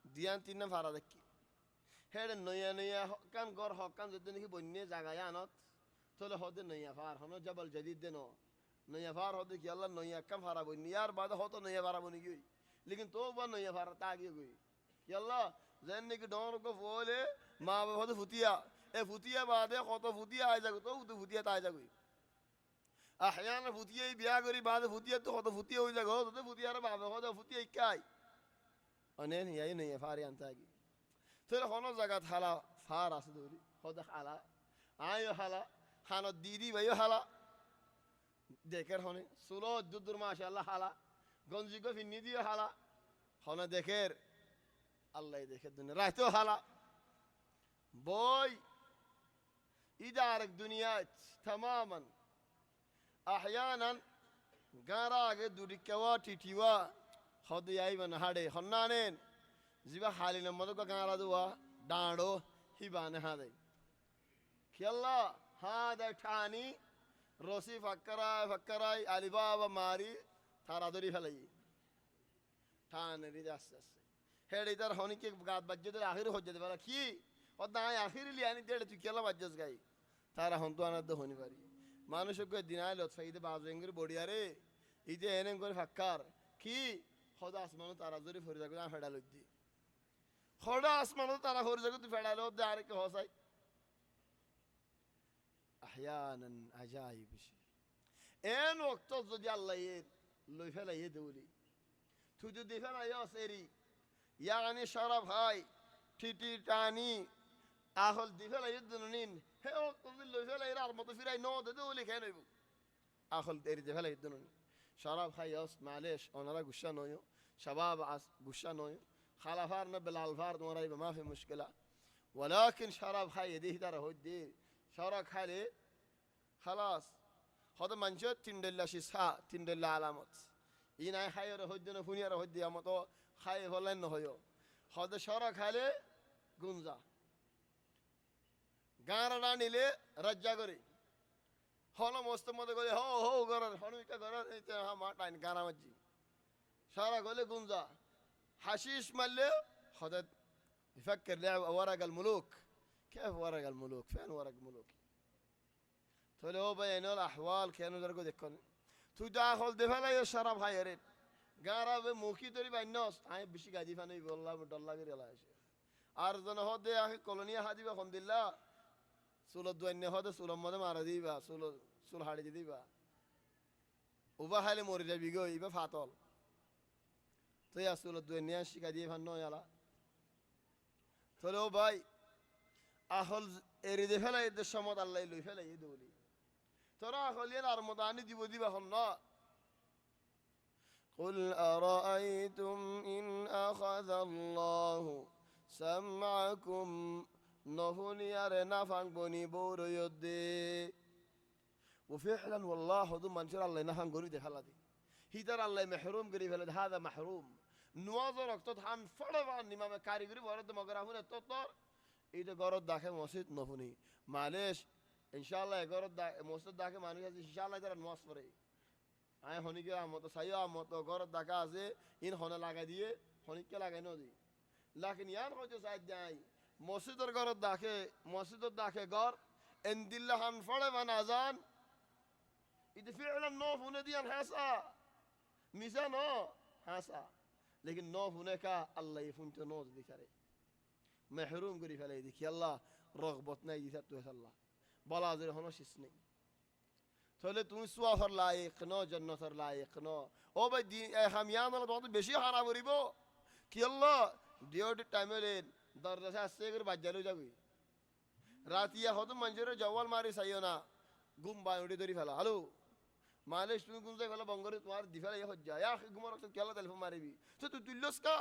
দিয়ান তিন ফারা দেখি হেডে নইয়া হকান গড় হকান যদি নাকি বন্যে জাগায় আনত তাহলে হদে নইয়া ফার হন জবল জদিদ দেন নইয়া ফার হদে কি আল্লাহ নইয়া কাম ফারা বন্যে আর বাদে হতো নইয়া ফারা বনি গই লেকিন তো বা নইয়া ফারা তা গিয়ে গই কি আল্লাহ যেন নাকি ডর গো বলে মা বাবা হদে ফুতিয়া এ ফুতিয়া বাদে কত ফুতিয়া আই যাগো তো ফুতিয়া তাই যাগই আহয়ান ফুতিয়া বিয়া করি বাদে ফুতিয়া তো কত ফুতিয়া হই যাগো তো ফুতিয়া আর বাবা হদে ফুতিয়া ইকাই অনেন ইয়াই নইয়া ফারি আনতা গি তোর হন জায়গাত হালা ফার আছে দৌড়ি হদে হালা আয়ো হালা হানো দিদি ভাইও হালা দেখের হনে সুলো দুদুর মাশাআল্লাহ হালা গঞ্জি গো ফিন্নি দিও হালা হনে দেখের আল্লাহ দেখে দুনিয়া রাইতেও হালা بوي إدارك دنيات تماما أحيانا قارا دوري كواتي تيوا خدي أيمن هذه خنانين زيبا حالي نمدو قارا دوا دانو هيبان هذا كيلا هذا ثاني روسي فكراي علي بابا ماري تارا دوري فلي ثاني ريداس هذه ترى هوني كي بعد بجد الآخر هو جد ولا كي وده آخر اللي يعني ده تقول كيلا بجز جاي تارا هون تو أنا ده هوني باري ما نشوف كي دينار لطف فايدة بعض إنغير بودياره إذا أنا إنغير فكر كي خدا أسمانه تارا دوري فريدا كذا فدالو دي خدا أسمانه تارا فريدا كذا فدالو ده عارك هوساي أحيانا عجائب شيء إن وقت زودي الله لويفلا يدولي تجد دفنا يا سيري يعني شرف هاي تيتي تاني أهل دفلا يدنونين هي وقت لويفلا يرار مطفيراي نو دولي كانوا يبو أهل دير دفلا يدنونين شرف هاي ياس معلش أنا را قشة نويو شباب عس قشة نويو خلافارنا بالالفار وراي ما في مشكلة ولكن شرف هاي يديه ترى هو دي شرك حالي خلاص هذا منجد تندل شيسها تندل علامات إنها خير هدنا فنيا رهدي أمطو خير ولا إنه هذا شرك حالي جنزا غارنا نيله رجع كوري هلا مستمد كوري هو غارن هنوي كغارن إتها ما تاين غارا مجي شرك كوري جنزا حشيش ملة هذا يفكر لعب ورق الملوك كيف ورق الملوك فين ورق الملوك تلو بين الأحوال كانوا درجوا ذكرن تداخل دفعة يشرب هايرين غارا بموكي تري بيناس هاي بشي قادي فاني والله مدللا غير لا شيء أرزنا هذا يا أخي كولونيا هذه بخمد الله سول دوينه هذا سول ماذا ماردي با سول هاري جدي با وبا حال موري بيجو يبى فاتول تيا سول دوينه شي قادي فانو يلا تلو باي أهل إريد فلا يد الشمات الله يلوي فلا يدولي ترى أهل ينار مداني دي بدي بخنا قل أرأيتم إن أخذ الله سمعكم نهني أرنا فانقوني بورو يدي وفعلا والله هذا منشر الله نحن قولي ده هلادي هيدر الله محروم قريب هلاد هذا محروم نوازر أكتر هم فرضان نما كاريجري ورد مغرافون التطور إذا قرض داخل مسجد نفوني معلش إن شاء الله قرض مسجد داخل مانوي إن شاء الله ترى نواس فري آه هوني كلا مطو سايا مطو قرض داخل أزه إن هونا لاقي ديه هوني كلا لاقي نودي لكن يان خو جو سايد جاي مسجد قرض داخل قر إن دلله هم فرد ونازان إذا فعلا نفوني ديان حاسا ميزان حاسا لكن نفوني كا الله يفون تنوز دي كره محروم قري فلايدك يلا رغبتنا يثبتوا الله بلا زر هنوش اسني تولي تون سوافر لايقنا جنتر لايقنا او بدي هميان الله دوت بشي خراب ريبو كيلا ديوت تاملين درجة سيغر بجلو جاوي راتيا هدو منجر جوال ماري سيونا غم بايودي دوري فلا هلو معلش تون غم زي فلا بانغوري تمار دي فلا يخجا يا اخي غمر وقت كيلا تلفون ماري بي تو تلوس كا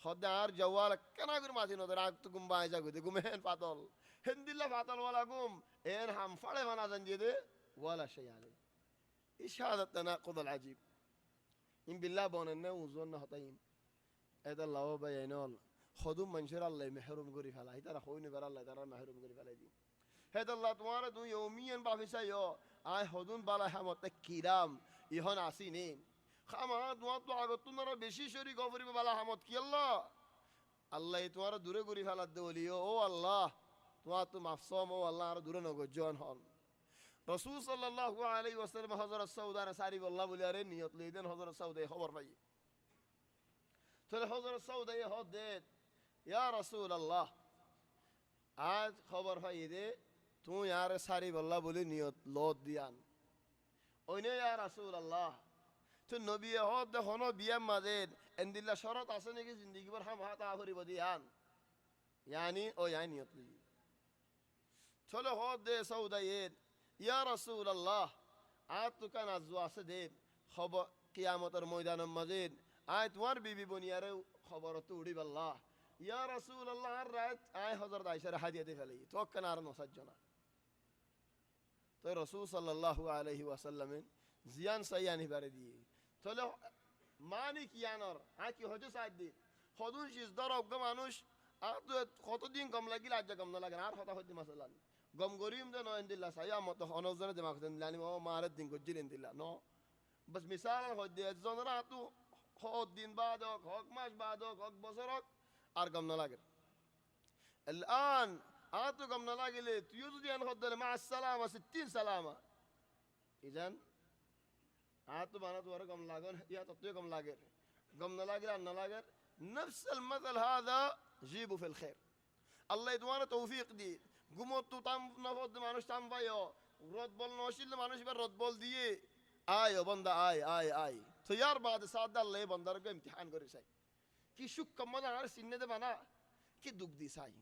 خدار جوال كنا غير ما تينو دراك تقوم بايجا قد قومين فاتول هندلا فاتول ولا قوم إن هم فله فنا زنجده ولا شيء عليه إيش هذا التناقض العجيب إن بالله بوننا وزونا هطين هذا الله بينال خدوم منشر الله محروم قري فلا هذا رخوين بر الله ترى محروم قري فلا دي هذا الله تمارا تو يوميا بعفسا يو آه خدون بالا هم تكيرام يهون عسينين خامات دوات تو عقدتون را بشی شری گفری به بالا همت کی الله توارا دوره گوری فلات دولیو او الله توات تو مفصوم او الله را دوره نگو جان هان رسول صلی الله علیه و سلم حضرت سعودان ساری والله بلیاره نیت لیدن حضرت سعودی خبر فی تل حضرت سعودی هاد دید یا رسول الله آج خبر فی ده تو یار ساری والله بلی نیت لود دیان اینه یا رسول الله تو نبی ها ده خانه بیام مزید اندیلا شرط اصلا که زندگی بر هم هات آخری بدیان یعنی او یعنی نیتلی چلو ها ده سعودیت یا رسول الله آت تو کن از واسه دید خب قیامت در میدان مزید آت ور بی بنیاره خبرت اوری بالله ইয়া রাসূলুল্লাহ আর রাত আয় হযরত আয়েশার হাদিয়াতে ফেলে তো কেন আর নসাজ্জনা তো রাসূল সাল্লাল্লাহু আলাইহি ওয়াসাল্লামের জিয়ান সাইয়ানি বারে দিয়ে তাহলে মানি কিয়ানর কি হজে সাইদ দি হদুন সিজদার অজ্ঞ মানুষ আর তো কতদিন গম লাগিল আজ গম না লাগে আর কথা হইতে মাসালান গম গরিম যে নয় দিল্লা সাইয়া মত অনজনে দিমাগ দিলানি ও মারাত দিন গজিলেন দিল্লা নো বাস মিসাল হইতে জনরা তো হদ দিন বাদ হক মাস বাদ হক বছর হক আর গম না লাগে الآن آتو قم نلاقي لي تيوزو دي أنخدل مع السلامة 60 سلامة إذن آتو بانات ورا قم لاقون يا تطيو قم لاقر قم نلاقي لأن نلاقر نفس المثل هذا جيبوا في الخير الله يدوانا توفيق دي قموتو تام نفض مانوش تام بايو رد بول نوشيل مانوش بر رد بول دي آيو بندا آي تيار بعد سادة الله بندر کو امتحان کری ساي কি সুখ কম্মদা আর সিন্নে দে বানা কি দুঃখ দি সাই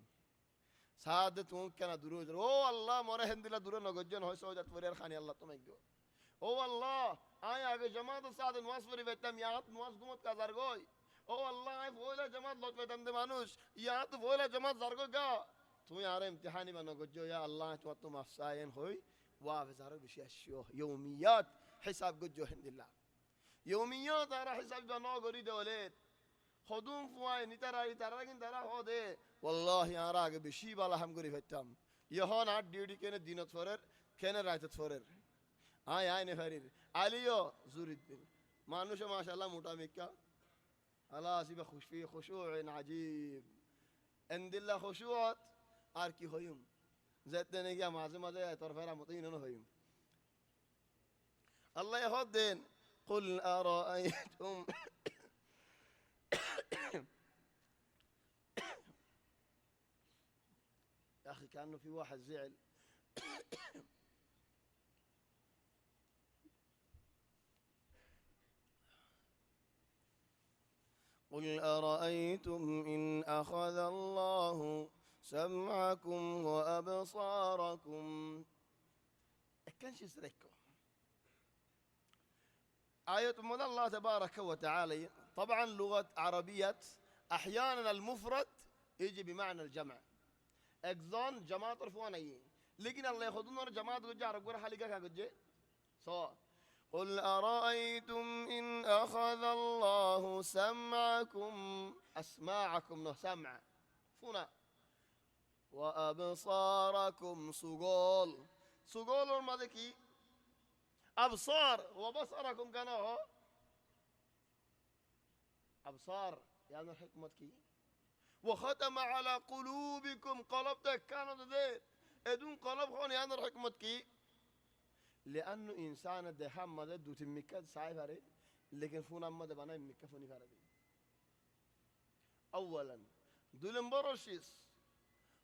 সাদে তুম কেন দূরে ও আল্লাহ মরে হেন্দিলা দূরে নগজন হয় সওজাত পরিয়ার খানি আল্লাহ তুমি গো ও আল্লাহ আয় আগে জামাত সাদ নওয়াজ পড়ি বেতাম ইয়াত নওয়াজ গুমত কাজার গই ও আল্লাহ আয় বইলা জামাত লত বেতাম দে মানুষ ইয়াত বইলা জামাত জারগো গা তুই আর ইমতিহানি বানো গজ্জো ইয়া আল্লাহ তো মাফসায়েন হই ওয়া জারো বেশি আসিও ইয়ৌমিয়াত হিসাব গজ্জো হেন্দিলা ইয়ৌমিয়াত আর হিসাব বানো গরি দেওলেত خدوم فواي نتراي تراكين ترا هودي والله يا راق بشي بالا هم قري فتام يهون عاد ديودي كان دينت فرر كان رايت فرر هاي نفرير عليو زور الدين ما نوش ما شاء الله متامكا الله سيبه خشوع عجيب عند الله خشوعات اركي هيوم زدنا يا مازه طرفرا مطين انه هيوم الله يهدين قل ارايتم يا أخي كأنه في واحد زعل قل أرأيتم إن أخذ الله سمعكم وأبصاركم كانش يسركوا آية من الله تبارك وتعالى طبعا لغة عربية أحيانا المفرد يجي بمعنى الجمع اكزون جماعة رفوانية لكن الله ياخذون جماعة جار غور حالك كاجي سواء قل أرأيتم إن أخذ الله سمعكم أسماعكم نه سمع فنا وأبصاركم سقول المذكي أبصار وبصركم كانوا أبصار يعني الحكمة كي وختم على قلوبكم قلبتك كانوا ذات ادون قلب خون يعني الحكمة كي لأنه إنسان دهام مدى دو تمكة ساي فارد لكن فون أما دبانا مكة فوني فارد أولا دولن بروشيس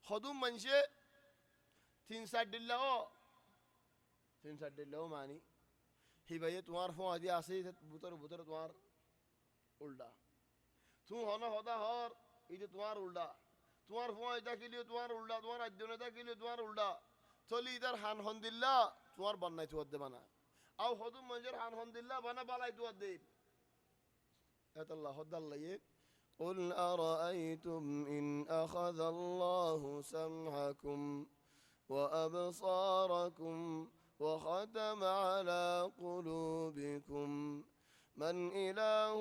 خدوم منشي تنسد الله ماني هباية توار فون هذه آسي بطر توار उल्टा तू होना होता हर इधर तुम्हार उल्टा तुम्हार फुआ इधर के लिए तुम्हार उल्टा तुम्हार अध्ययनता के लिए तुम्हार उल्टा चली इधर हान हंदिल्ला तुम्हार बनना है तू अद्धे बना आओ खुद मंजर हान हंदिल्ला बना बाला तू अद्धे अल्लाह हद्दल्ला ये قل أرأيتم إن أخذ الله سمعكم وأبصاركم وختم على قلوبكم من إله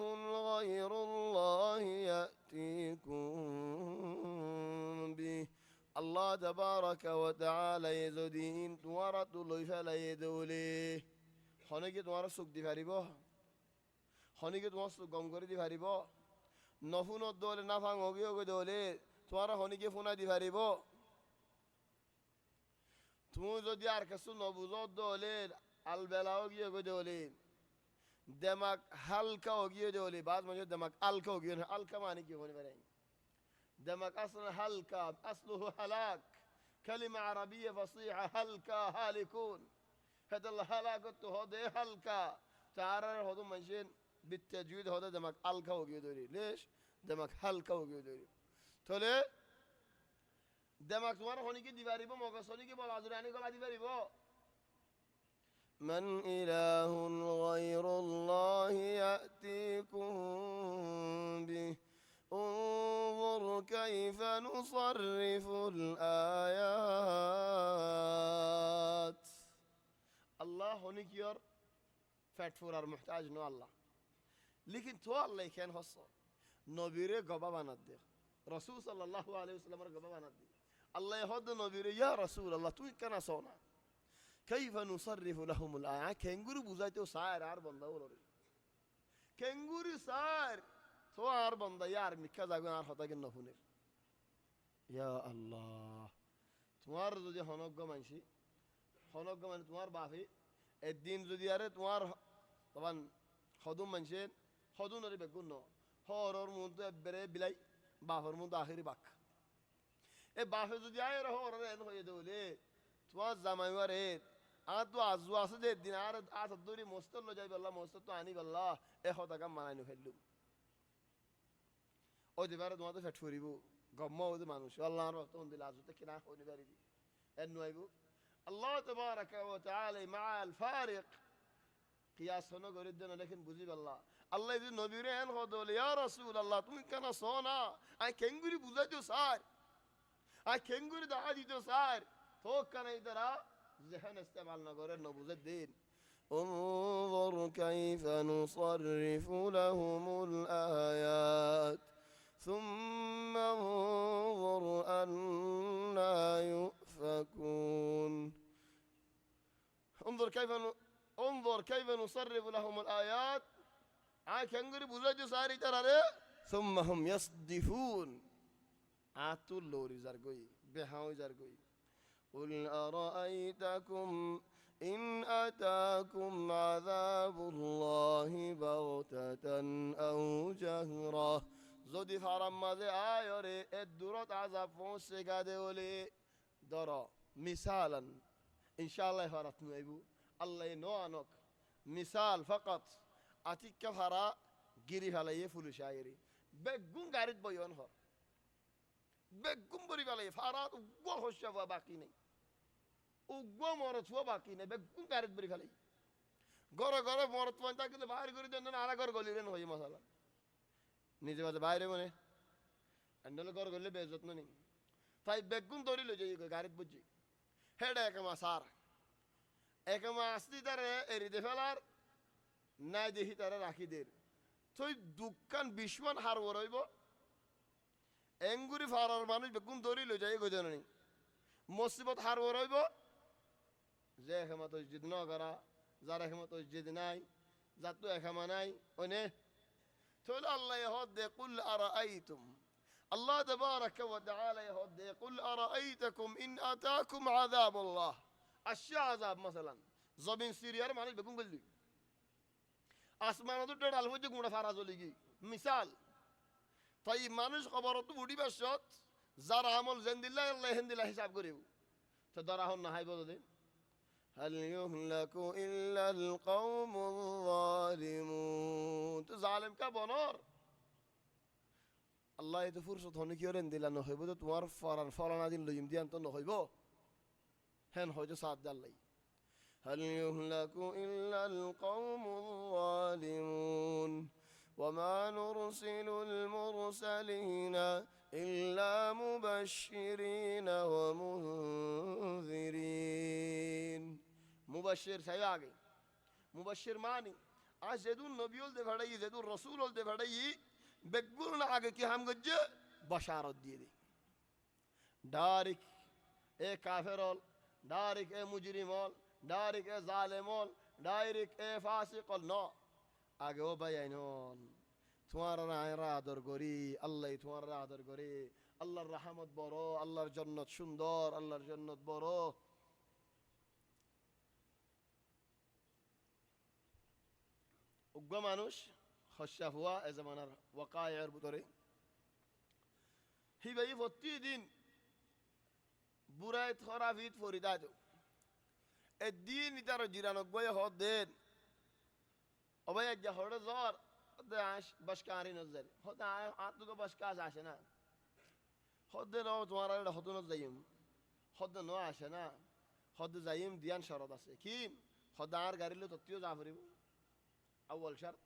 غير الله يأتيكم به الله تبارك وتعالى يزدين توارت الله فلا يدولي خانك توارت سوك دي فاريبو خانك توارت سوك غمغري دي فاريبو نفون الدولة نفان وغيو دولي توارت خانك فونا دي فاريبو توزو دي أركسو نبوزو دولي البلاو غيو دولي دماغ هلكا وغيو دولي بعد ما جو دماغ ألكا وغيو ألكا ماني كيو هوني برين دماغ أصلا هلكا أصله هلاك كلمة عربية فصيحة هلكا هالكون هذا الله هلاكته هذا هلكا تعرف هذا منشين بالتجويد هذا دماغ ألكا وغيو دولي ليش دماغ هلكا وغيو دولي تولي دماغ تمہارا ہونے کی دیواری بو موقع سونی کی بولا زرانی کو دیواری بو من إله غير الله يأتيكم به انظر كيف كيف نصرف الآيات الله هونيك يور فاتفور محتاج نو الله लेकिन तो अल्लाह क्या हंसो नबीरे गबा बना दे रसूल सल्लल्लाहु अलैहि वसल्लम गबा बना दे अल्लाह हद नबीरे या रसूल अल्लाह तू क्या सोना كيف نصرف لهم الآيات كنغوري बुझाइते सार यार बंदा बोलो كنغوري सार तो यार बंदा यार मिक्का जागो यार होता के न हुने या अल्लाह तुम्हार जो हनग्ग मानसी हनग्ग मान तुम्हार बाफी एक दिन जो यारे तुम्हार तबन खदुम मानसी खदुन रे बेगुन न हरर मुंतो एबरे बिलाई बाफर मुंतो आखिरी बाक ए बाफे जो आए रहो हरर एन होये दोले तुम्हार जमाइवारे आ तो आजवास दे दिन आर आ सदुरी मुस्तल लो जाय बल्ला मुस्तल तो आनी बल्ला ए होता का मानाय नु फेलु ओ दिबारे तुम्हार तो फेट फुरिबो गम्मा ओ मानुष अल्लाह रो तो दिल आजु ते किना होनी बारी दी एन नोइबो अल्लाह तबारक व तआला मع الفارق قياس होनो गरिदन लेकिन बुझी बल्ला अल्लाह इदि नबीरे एन हो दोले या रसूल अल्लाह तुम कना सोना आ केंगुरी बुझा दो सार आ केंगुरी दा दी तो सार तो कना इधरा जहन इस्तेमाल न करे न बुझे दिन انظر كيف نصرف لهم الآيات ثم انظر أنا يؤفكون انظر كيف نصرف لهم الآيات كنغري بوزاجو ساري ترى ثم هم يصدفون عاتول لوري زرغوي بهاوي زرغوي قل أرأيتكم إن أتاكم عذاب الله بغتة أو جهرة زودي فرام ماذا آيوري الدورات عذاب فونسي قادة ولي درا مثالا إن شاء الله فرطنو أيبو الله ينوانك مثال فقط أتيك فرا جيري فلاي فلو شايري بقون قارد بيون هر بقون بري فلاي فرات وغوش شفا باقي ني وغو مورت فوا باقي ني بقون قارد بري فلاي غورو غورو مورت فوا انتا كده باهر غوري دن نارا غور غولي رن هوي مسالا নিজে বাজে বাইরে মনে আন্ডল ঘর গলে বেজত নি তাই বেগুন ধরি লই যাই গাড়িত বুঝি হেডা একমা সার একমা আসতি তারে এরিদে ফেলার নাই দেখি তারে রাখি দের তুই দোকান বিশমান হার ওরইব এঙ্গুরি ফারার মানুষ বেগুন ধরি লই যাই গজননি মুসিবত হার ওরইব যে একমা তো জিদ ন করা যার একমা তো জিদ নাই যার তো একমা নাই ওনে تقول الله يهد قل أرأيتم الله تبارك وتعالى يهد قل أرأيتكم إن أتاكم عذاب الله أشياء عذاب مثلا زبين سيريار معنى بيكون قل لي أسمان تو تدال وجه غونا فراز لغي مثال طيب মানুষ খবরত বুড়ি বাসত যার আমল জেন্দিল্লাহ আল্লাহ হিন্দিল্লাহ হিসাব করিব তো দরা হন না হাই বলদে هل يهلك إلا القوم الظالمون تو ظالم کا بنار الله تو فرصت ہونے کی اورن دلا نہ ہوইব تو তোমার ফলানা দিন লইম দিয়ান তো নহ হইব হেন হয়তো সাথ দাল্লাই هل يهلك إلا القوم الظالمون وما نرسل المرسلين إلا مبشرين ومنذرين مبشر سياغي مبشر ماني आज ज़ेदुन नबियोल दे भड़ाई ज़ेदुन रसूलोल दे भड़ाई बेगुल ना आगे कि हम गज्जे बशारत दिए दे डारिक ए काफिरोल डारिक ए मुजरिमोल डारिक ए जालिमोल डारिक ए फासिकोल नो आगे ओ बयानोन तुम्हारा आदर करी अल्लाह तुम्हारा आदर करे अल्लाहर रहमत बড় अल्लाहर जन्नत सुंदर अल्लाहर जन्नत बড় উগ্র মানুষ খসা হুয়া এ জামানার ওয়াকায়ের ভিতরে হি ভাই প্রতিদিন বুড়াই থরাফিত ফরিদাদ এদিন ইতার ৯৯ হদ দেন অবাই এক হড় জ্বর দাস বসকারি নজর হতা আতুকে বসকাস আসে না হদ ন তোমার হদ ন যাইম হদ ন আসে না হদ যাইম দিয়ান শরত আছে কি হদার গাড়িলে তত্ত্বও যা ফুরিব أول شرط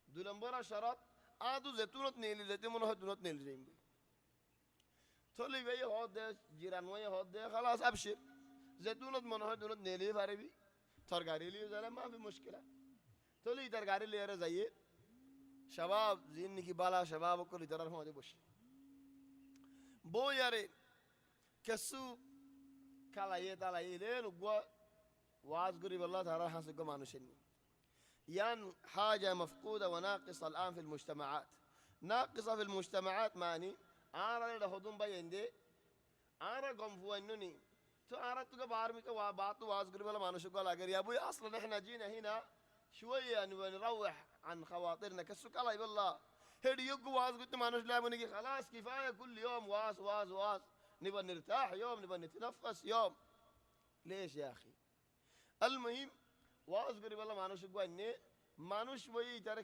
دو نمبر شرط آدو زيتونت نيلي زيتون منو هدونت نيلي زيم تولي بي هود جيران وي هود خلاص ابشر زيتونة من هود دونت نيلي فاربي ترغاري لي زلا ما في مشكله تولي ترغاري لي زي شباب زين کی بالا شباب کو لدرر ہوں دے بش بو یارے کسو کلا يدا لين واز قريب الله تعالى حسب قمانوشني يان حاجة مفقودة وناقصة الآن في المجتمعات ناقصة في المجتمعات ماني أنا لده هدوم بيندي أنا قم فوينوني تو أنا تقول بارمي كباتو واز قريب الله مانوشو قال أجر يا أبوي أصلا إحنا جينا هنا شوية نروح عن خواطرنا كسو كلا يقول الله هدي يقو واز قلت مانوش لا مني خلاص كفاية كل يوم واز واز واز نبغى نرتاح يوم نبغى نتنفس يوم ليش يا أخي المهم واز قريب الله مانوش قواني مانوش وي ترى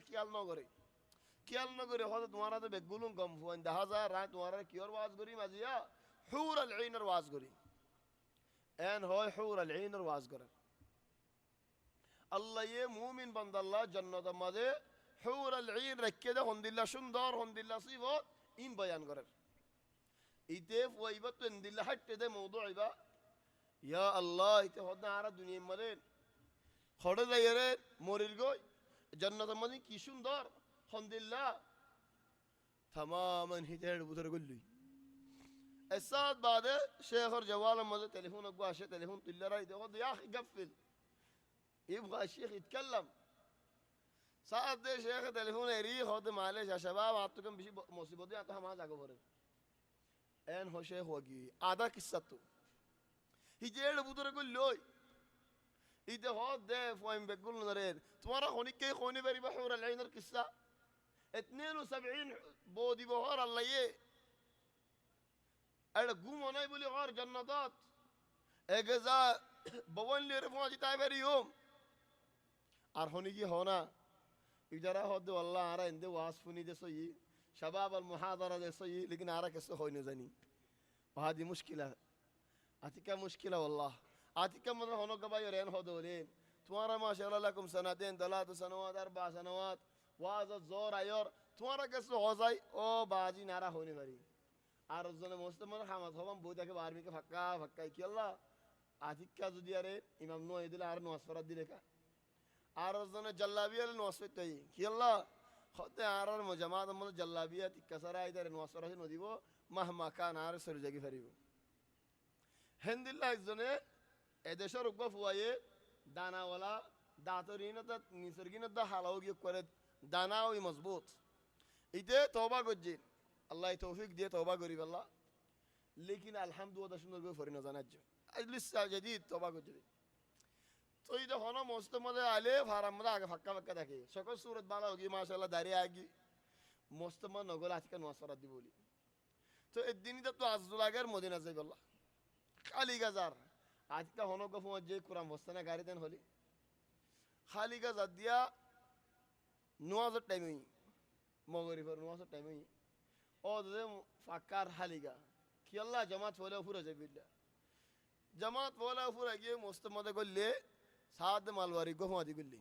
كيال نغري هذا تمہارا تو بگولون کم فوان 10,000 رات تمہارا کیور واز قري مزيا حور العين واز قري ان هو حور العين واز قري الله يه مؤمن بند الله جنة مده حور العين ركده هندلا شندار هندلا صفات إن بيان قرر إتف ويبت هندلا حتى ده موضوع با يا الله إتفادنا على الدنيا مدين خرج زيره موريلجوي جنة مدين كيشون دار هندلا تماما هتير بطر كله الساعة بعد شيخ الجوال مدة تليفون أقوى تليفون تلا راي ده يا أخي قفل يبغى الشيخ يتكلم ساعة ده شيخ تليفون يريح هذا معلش يا شباب عطوكم بشي مصيبة دي عطوها ما جاكو فرد ان هو شيخ وجي عدا قصته هيجيل بودر يقول لوي إذا هذا فاهم بيقول نريد تمارا خوني كي خوني بري بحور العين القصة 72 بودي بهار الله يه أرجوم أنا يقولي غار جنات إجازة بوان لي رفوا جتاي بري يوم أرهوني كي هونا إجارة هذا والله أرى عنده واسفوني ده سوي شباب المحاضرة ده سوي لكن أرى كسر هوي نزني وهذه مشكلة أتيك مشكلة والله أتيك مثلا هونو كبا يرين هذولين تمارا ما شاء الله لكم سنتين 3 سنوات 4 سنوات واز الزور أيور تمارا كسر هوزاي أو باجي نارا هوني بري أرزنا مستمر حمد هم بودا كبارمي كفكا كي الله أتيك كذو دياره إمام نو يدل أرنو أسفرد ديرك أرزنا جلابية لنواسفت تي كي الله خد أرر مجمع دمل جلابية تكسر أيدر نواسفرد نديبو مهما كان أرر سرجعي فريبو هند الله إزنه إدشار ركبة فوايه دانا ولا داتورينا تا نسرقينا تا حلاوي يكورد دانا وي مظبوط إده توبة قجين الله يتوفيق دي توبة قريب الله لكن الحمد لله شنو نقول فرينا زناجو لسه جديد توبة قجين تو إذا هنا مستمر عليه فارم ملا أك فكّا فكّا دكي شكل صورة بالا होगी माशाल्लाह दारी आएगी مستمر نقول आती का नवाज़ फरादी बोली तो इतनी तब तो आज़ुलागर मोदी नज़र बोला खाली गज़ार आती का होनो को फुमा जे कुरान वस्तना गारी देन होली खाली गज़ार दिया नवाज़ टाइम ही मगरी पर नवाज़ टाइम ही और दे फक्कार खाली गा कि अल्लाह जमात वाले पूरा जबीला जमात वाला पूरा ये मुस्तमद को ले साथ मालवारी को हमारी गुल्ली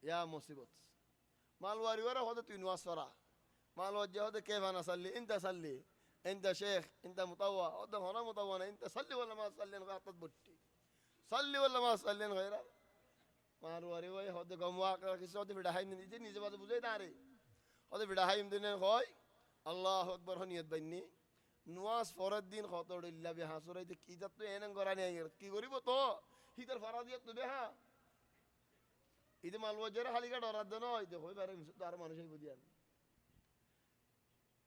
या मुसीबत मालवारी वाला होता तू नवासरा मालवारी होता كيف أنا صلي أنت شيخ أنت مطوع هذا هنا مطوعنا أنت صلي ولا ما صلي غلطت بتي صلي ولا ما صلي غيره मालवारी वाला होता गमवा का किसी होते बिड़ा हाइम नहीं थी नीचे बात बुझे तारे होते बिड़ा हाइम दिन खोई अल्लाह अकबर हनियत बन्नी नवाज फरद्दीन खातर इल्ला बिहासुरा इधर की जब तो एनंग कराने आएंगे की गरीब तो इधर फरादियत तो बेहा इधर मालवाजरा हाली का डरा देना इधर कोई बारे में दार मानुष ही बुझियान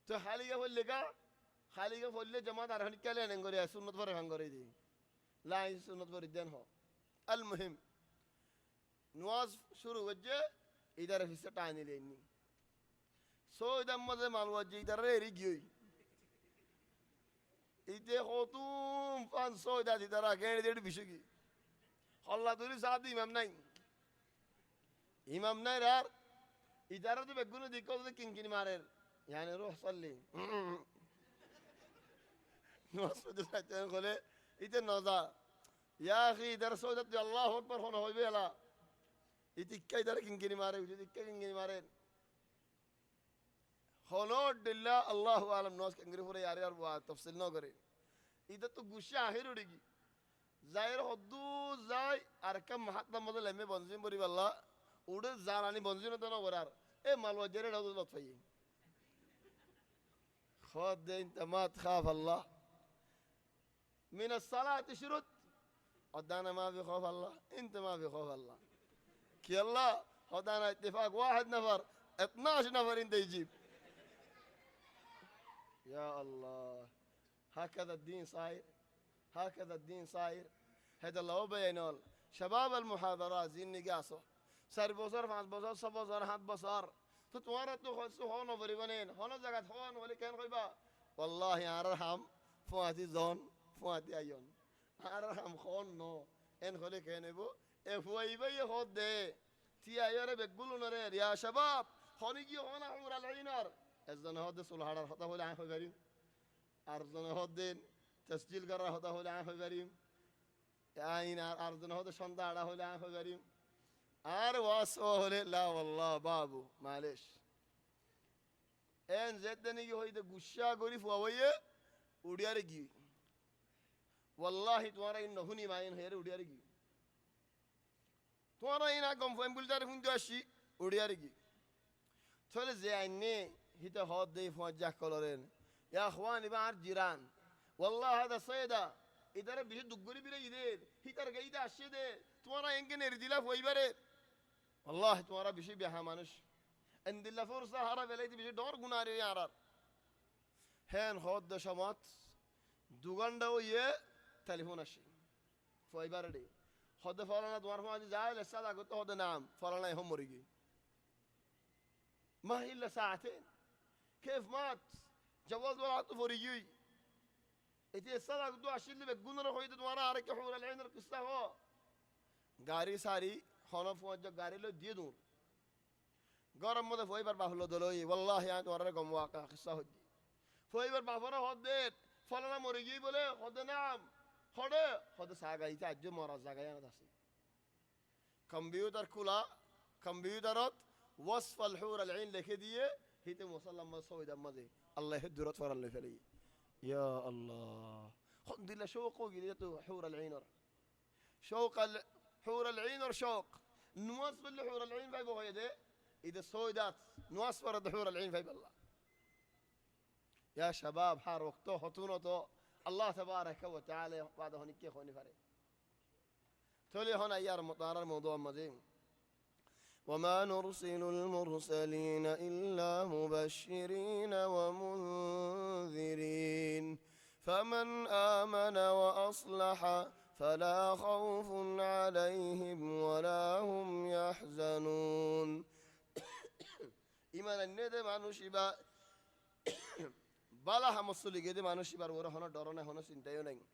तो हाली का फल ले जमात आरहन क्या ले एनंग करे सुन्नत पर हंग करे थी लाइन सुन्नत पर इधर हो अलमुहिम नवाज शुरू वजह इधर हिस्सा टाइने लेनी सो इधर मज़े मालवाजी इधर रिगियोई इते होतुम पान सो इधर इधर आगे डेढ़ बिशुगी अल्लाह तुरी साथ इमाम नहीं यार इधर तो बेगुन दिक्कत तो किंकिनी मारे यानी रोह सल्ली नवाज़ जो साचन खोले इते नौजा या अखी इधर सो इधर अल्लाह अकबर होना हो बेला इते क्या इधर किंकिनी मारे হলদিল্লা আল্লাহু আলম নজ কেঙ্গরি ফুরে আর আর তফসিল ন করে এটা তো গুসা আহির উড়িগি যাইর হদ্দু যাই আর কাম মাহাত্মা মধ্যে লেমে বনজিম বরি বাল্লা উড়ে জানানি বনজিম তো নগরার এ মালওয়া জেরে ডাউদ লতফাই خد انت ما تخاف الله من الصلاة شرط ودانا ما في خوف الله انت ما في خوف الله كي الله ودانا اتفاق واحد نفر 12 نفر انت يجيب يا الله هكذا الدين صاير هكذا الدين صاير هذا الله بينول شباب المحاضرات زين قاصو سر بصر فاز بصر صب بصر حد بصر تتوارد تخلص هون وفريبانين هون زغت هون ولي كان غيبا والله يا ارحم فواتي زون فواتي ايون ارحم خون نو ان خلي كانبو افويبا يخد تي ايره بقولوا نرير يا شباب خونيجي هون عمر العينار اذن هود صلحار هدا هو عن خبرين ارزن هودين تسجيل قرا هدا هو عن خبرين عين ارزن هود شنداڑا هو عن خبرين আর ওয়াসওয়ালে লা ওয়াল্লাহ বাবু মালিশ এন জেদনি কি হইতে গুসা করি ফুয়াইয়ে উড়িয়ারে গি ওয়াল্লাহি তোমারা ইন নহুনি মাইন হেরে উড়িয়ারে গি তোমারা ইনা গম ফাইম বুলতার হুন আসি উড়িয়ারে গি চলে যে আইনে হিতে হদ দেই ফুয়া কলরেন ইয়া ইখওয়ানি বার জিরান والله هذا صيدا ইদারে বিশ দুগুরি বিরে ইদের হিতার গাইদা আসে দে তোমারা এঙ্গে নেরদিলা হইবারে والله তোমারা বেশি বেহা মানুষ এন্দিল্লা ফুরসা হারা বেলাইতে বেশি ডর গুনারে ইয়ারার হেন হদ দশমত দুগন্ডা ইয়ে টেলিফোন আসে হইবারে দে হদ ফলানা তোমার ফাজি যায় লেসা আগত হদ নাম ফলানা هم মরিগি ما هي الا ساعتين كيف مات جواز ولا طفوريجي এতে সাদা দুটো আসলে বেগুনর হইতে তোমারা আর কি হুর আলাইনের কিসা হো গাড়ি সারি হনফ ওয়াজ গাড়ি লো দিয়ে দূর গরম মধ্যে ফইবার বাহলো দলই والله আজ ওরে গম ওয়াকা কিসা হই ফইবার বাফরা হদে ফলানা মরে গই বলে হদে নাম হদে হদে সাগাইতে আজ মরা জায়গায় না আছে কম্পিউটার খোলা কম্পিউটারত ওয়াসফ আল হুর আল আইন লিখে দিয়ে হিতে মুসাল্লাম সৌদা মাঝে আল্লাহ দূরত ফরাল ফেলি يا الله خد لنا شوقه جديته حور العينر شوق حور العينر شوق نواصف حور العين في بوها يده إذا سويدات نواصف حور العين في بالله يا شباب حار وقته حطونته الله تبارك وتعالى بعد هنيك يخوني فري تولي هنا يا مطار الموضوع مزين وما نرسل المرسلين إلا مبشرين ومنذرين فمن آمن وأصلح فلا خوف عليهم ولا هم يحزنون إيمان الندى مانوشيبا بلا همسولي جدي مانوشيبا ورهنا دارنا هنا سنتيونين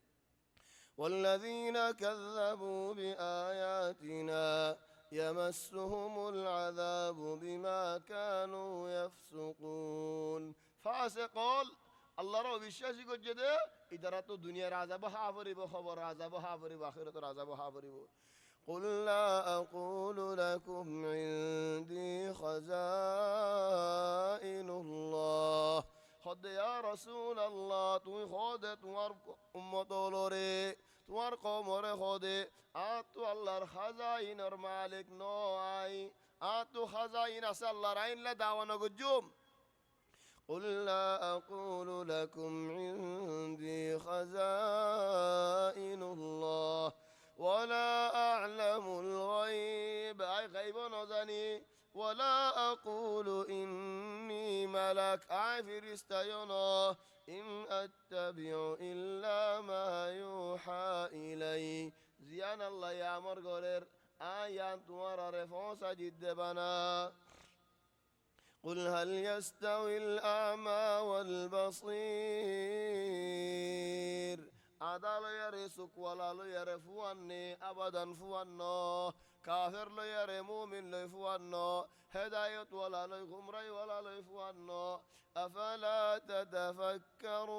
والذين كذبوا بآياتنا يمسهم العذاب بما كانوا يفسقون فاسقون الله رو বিশ্বাসী করছে দে ইদারা তো দুনিয়ার আযাব হাফরিব খবর আযাব হাফরিব আখিরাতের আযাব হাফরিব قل لا أقول لكم عندي خزائن الله خد يا رسول الله তুই خد তোমার উম্মত লরে তোমার কমরে খদে আতো আল্লাহর খাজাইনের মালিক নয় আতো খাজাইন আছে আল্লাহর আইনলা দাওয়ানো গজুম قل لا أقول لكم عندي خزائن الله ولا أعلم الغيب أي غيب نزني ولا أقول إني ملك أي فرستينا إن أتبع إلا ما يوحى إلي زيان الله يا مرغولر آيان توار رفوسا جد بنا قل هل يستوي الأعمى والبصير عدال يرسك ولا يرفواني أبدا فوانو كافر لا يرى مؤمن لا يفوانو هداية ولا لا غمري ولا لا يفوانو أفلا تتفكرون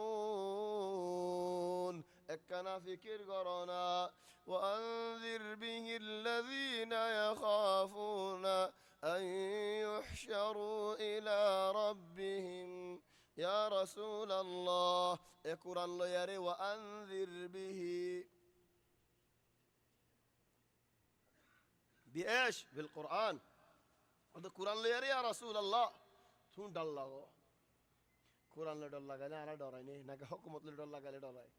اكنا فكر قرنا وأنذر به الذين يخافون أن يحشروا يحشروا إلى ربهم يا رسول الله القرآن লো ইয়ারে وأنذر به بإيش بالقرآن هذا القرآن লো ইয়ারে يا رسول الله تون دل লাগো কোরআন লে ডর লাগালে আর ডরাই নেই নাকি হুকুমত লে ডর লাগালে ডরাই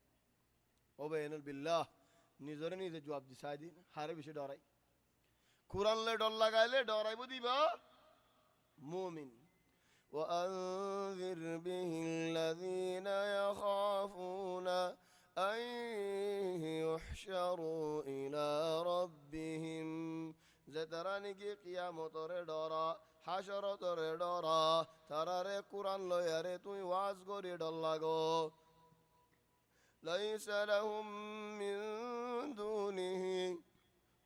ওবেনুল বিল্লাহ নিজরে নিজে জবাব দিছাই দিন হারে বেশি ডরাই কোরআন লে ডর লাগাইলে ডরাইব দিবা মুমিন وأنذر به الذين يخافون أن يحشروا إلى ربهم زتراني كي قيامت ردورا حشرت ردورا ترى قرآن لو يري توي واز غوري دلاغو ليس لهم من دونه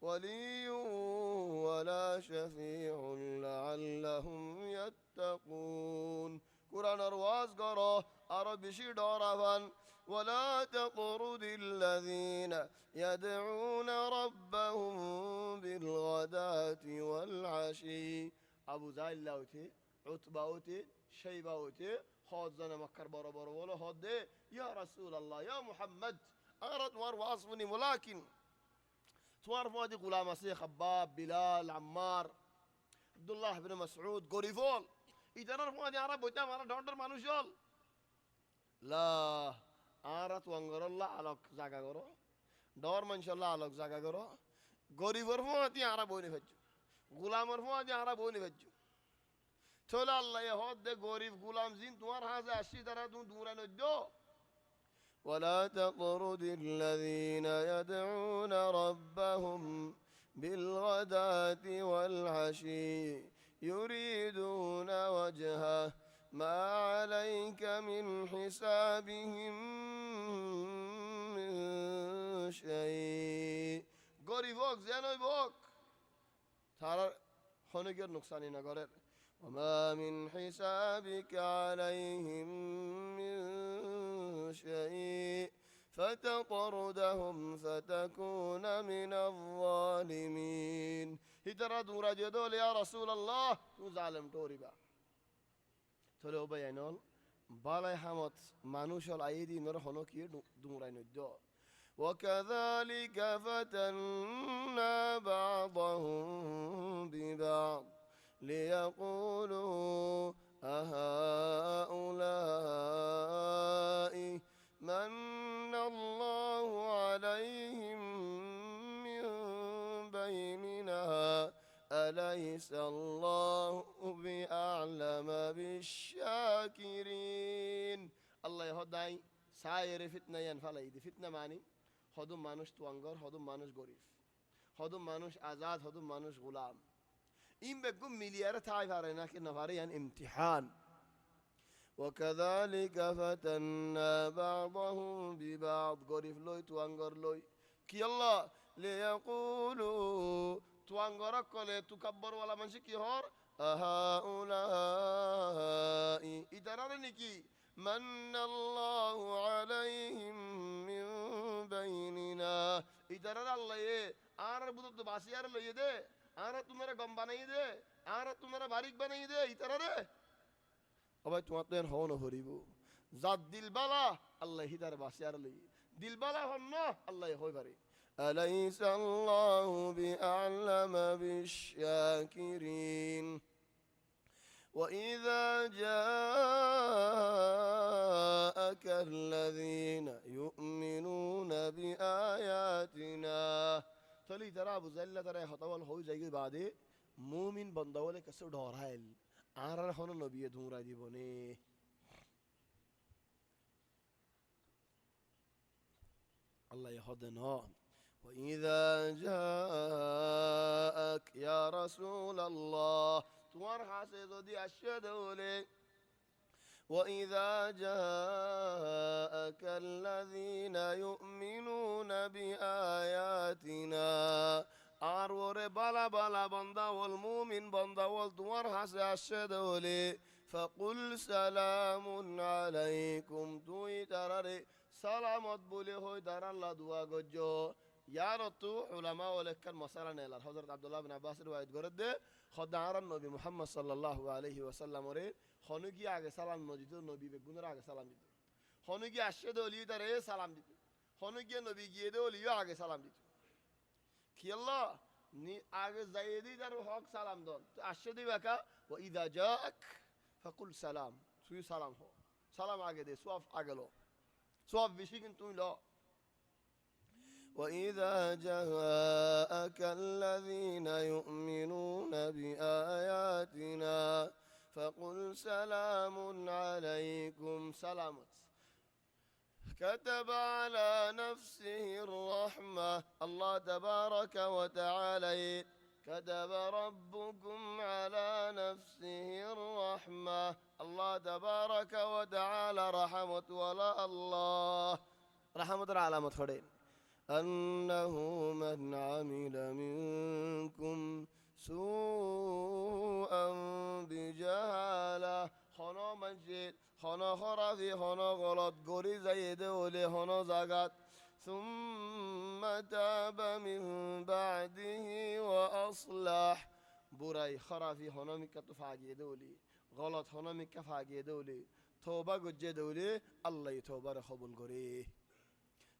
ولي ولا شفيع لعلهم يتقون قرآن رواز غرو عربي دورا ولا تطرد الذين يدعون ربهم بالغداة والعشي أبو زايل لاوتي عتباوتي شيباوتي خود زنا مكر برا برا ولا خود يا رسول الله يا محمد أردت مر واصفني ولكن تعرف هذه غلام مسيح خباب بلال عمار عبد الله بن مسعود غوريفول إذا نعرف هذه عرب وجام على دونر مانوشول لا أردت وانغر الله على زاكا غرو دور من شاء الله على زاكا غرو غوريفور هذه عرب وني فجو غلام هذه عرب وني فجو تولا الله يهود غوريف غلام زين توار هذا أشي ترى دورا نجو ولا تطرد الذين يدعون ربهم بالغداة والعشي يريدون وجهه ما عليك من حسابهم من شيء غريبوك زينوي بوك ترى خنجر نقصاني نقرر وما من حسابك عليهم من شيء فتطردهم فتكون من الظالمين هترى دورا جدول يا رسول الله تو ظالم توري با تلو بيانول بالاي حمد مانوشال ايدي نور هنو كي دورا ندو وكذلك فتنا بعضهم ببعض ليقولوا أهؤلاء من الله عليهم من بيننا أليس الله بأعلم بالشاكرين الله يهداي ساير فتنة ينفع يدي فتنة معني هدوم مانوش توانغر هدوم مانوش غريف هدوم مانوش آزاد هدوم مانوش غلام إن بقوم مليار تعرف علينا كنا فاريان امتحان وكذلك فتنا بعضهم ببعض غريف لوي توانغر لوي كي الله ليقولوا توانغرك كله تكبر ولا منشي كي هور أهؤلاء إدارة نكي من الله عليهم من بيننا إدارة الله آر بدو باسيار ليه ده آر تمہارا گم بنائی دے آر تمہارا باریک بنائی دے إدارة أبى تواتين هون هريبو زاد دل بالا الله هدار باسيار لي دل بالا هنا الله يهوي بري أليس الله بأعلم بالشاكرين وإذا جاءك الذين يؤمنون بآياتنا تلي ترى أبو زل ترى خطوال هوي زي بعده مؤمن بندوله كسر دورهايل آرار هون نبي دورا ديبوني الله يهدنا وإذا جاءك يا رسول الله توار حاسد دي أشهدولي وإذا جاءك الذين يؤمنون بآياتنا آرور بالا بالا بندا والمؤمن بندا والدوار حسي الشدولي فقل سلام عليكم توي تراري سلامت بولي هوي دار الله دعا گجو ইয়ারতো উলামা ওলেকান মশালা নেলার হযরত আব্দুল্লাহ ইবনে আব্বাস রিওয়ায়াত করদে খদারান নবী মুহাম্মদ সাল্লাল্লাহু আলাইহি ওয়াসাল্লাম রে হনুগি আগে সালাম নজিত নবী বেগুনের আগে সালাম দিত হনুগি আসে দলিও তারে সালাম দিত হনুগি নবী গিয়ে দলিও আগে সালাম দিত কি আল্লাহ নি আগে যাইদি তার হক সালাম দন তো আসে দিবাকা ওয়া ইযা জাক ফাকুল সালাম তুই সালাম হো সালাম আগে দে সওয়াব আগে লো সওয়াব বেশি কিন্তু লো وإذا جاءك الذين يؤمنون بآياتنا فقل سلام عليكم سلامت كتب على نفسه الرحمة الله تبارك وتعالى كتب ربكم على نفسه الرحمة الله تبارك وتعالى رحمة ولا الله رحمة العالمة خدين أنه من عمل منكم سوءا بجهالة خنا مجد خنا خرافي خنا غلط غوري زيد ولي خنا زاغات ثم تاب من بعده وأصلح براي خرافي خنا مكتفاجي دولي غلط خنا مكفاجي دولي توبة قجي دولي الله يتوبة قبول غوري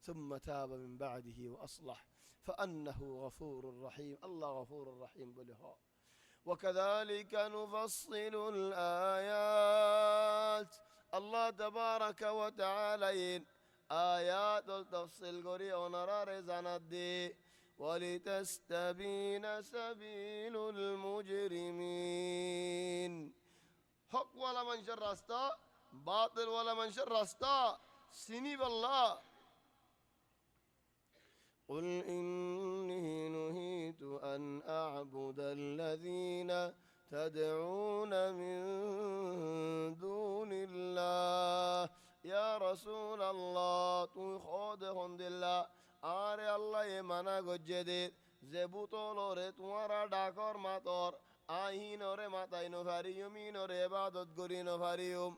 ثم تاب من بعده وأصلح فأنه غفور رحيم الله غفور رحيم بلها وكذلك نفصل الآيات الله تبارك وتعالى آيات التفصيل قري ونرار زندي ولتستبين سبيل المجرمين حق ولا من شر راستا باطل ولا من شر راستا سني بالله قل إني نهيت أن أعبد الذين تدعون من دون الله يا رسول الله تو خود هند الله آره الله يمانا گجدید زبوتولوره تمہارا ڈاکور ماتور آهینوره ماتاینو فاریومینوره عبادت گرینو فاریوم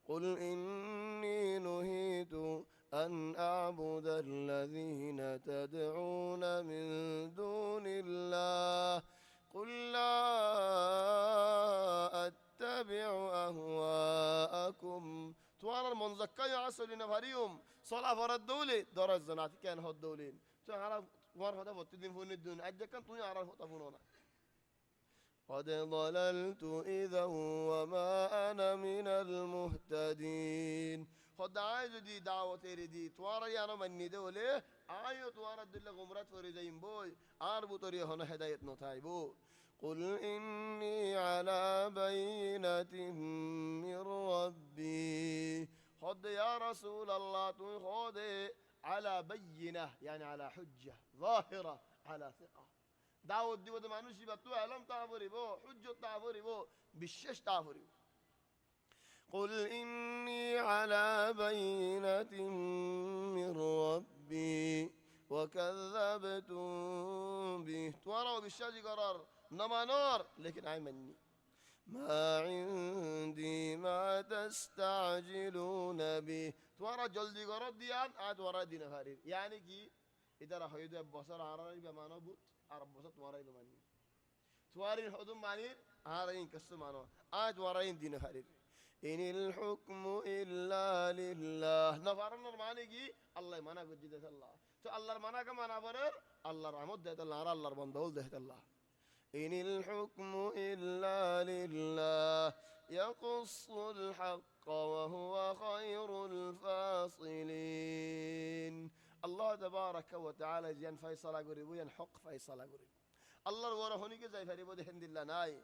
قل إني نهيت أن أعبد الذين تدعون من دون الله قل لا أتبع أهواءكم توار المنزكا يعصر لنفريهم صلاة فرد دولي دور الزنات كان هو الدولين توار هذا فتدين فون الدون أجا كان توي عرف تفونونا قد ضللت إذا وما أنا من المهتدين خد عايز دي دعوة تريدي توارا يانا من ندولي آيو توارا دل غمرات فريزين بوي عربو طريق هنا هداية نتايبو قل إني على بينة من ربي خد يا رسول الله خد على بينة يعني على حجة ظاهرة على ثقة دعوة دي ودى معنوشي بطو علم تعفري بو حجة تعفري بو بالشش تعفري قل إني على بينة من ربي وكذبتم به توروا بالشاج قرار نما نار لكن عيمني ما عندي ما تستعجلون به تورا جلدي قرار ديان عاد ورا دي نفارير يعني كي إذا راح يدو بصر عراري بمعنى بوت عرب بصر تورا يدو ماني توارين حدوم مانير عارين كسو مانو عاد ورا دي نفارير إن الحكم إلا لله نفرنا المعنى كي الله مانا قد جدت الله تو الله مانا كمانا برر الله رحمت دهت الله الله بندول دهت الله إن الحكم إلا لله يقص الحق وهو خير الفاصلين الله تبارك وتعالى جن فيصل قريب ين حق فيصل قريب الله ورهوني كزي فريبو دهند الله ناي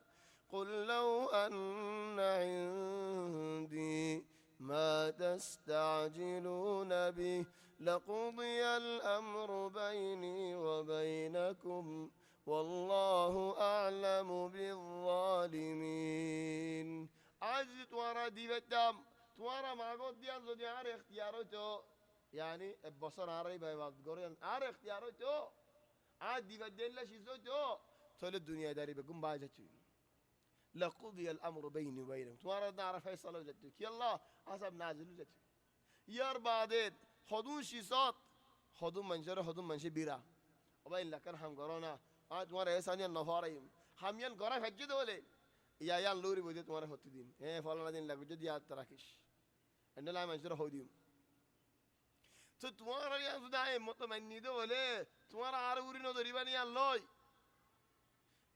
قل لو أن عندي ما تستعجلون به لقضي الأمر بيني وبينكم والله أعلم بالظالمين عجز توارا دي بدام توارا ما قد ديان زو ديان عاري اختياروتو يعني البصر عاري بايباد قريان عاري اختياروتو عاد دي بدين لشيزوتو تولي الدنيا داري بقوم باجتو لقضي الأمر بيني وبينهم توارد نعرف فيصل وجدتك يلا حسب نازل وجدتك يار بعدين خدون شيصات হদুম মানুষে বিরা ওবা ইল্লা কান হাম করো না তোমার এসানিয়ান নফারাইম হামিয়ান গড়া ভেজ্যে বলে ইয়ান লুরি বুঝে তোমার হতে দিন ফলানা দিন লাগবে যদি আর রাখিস এন্ডেলা মানুষের হই দিম তো তোমার মতো মান্য দে বলে তোমার আর উড়ি নজরিবা নিয়ে আনলই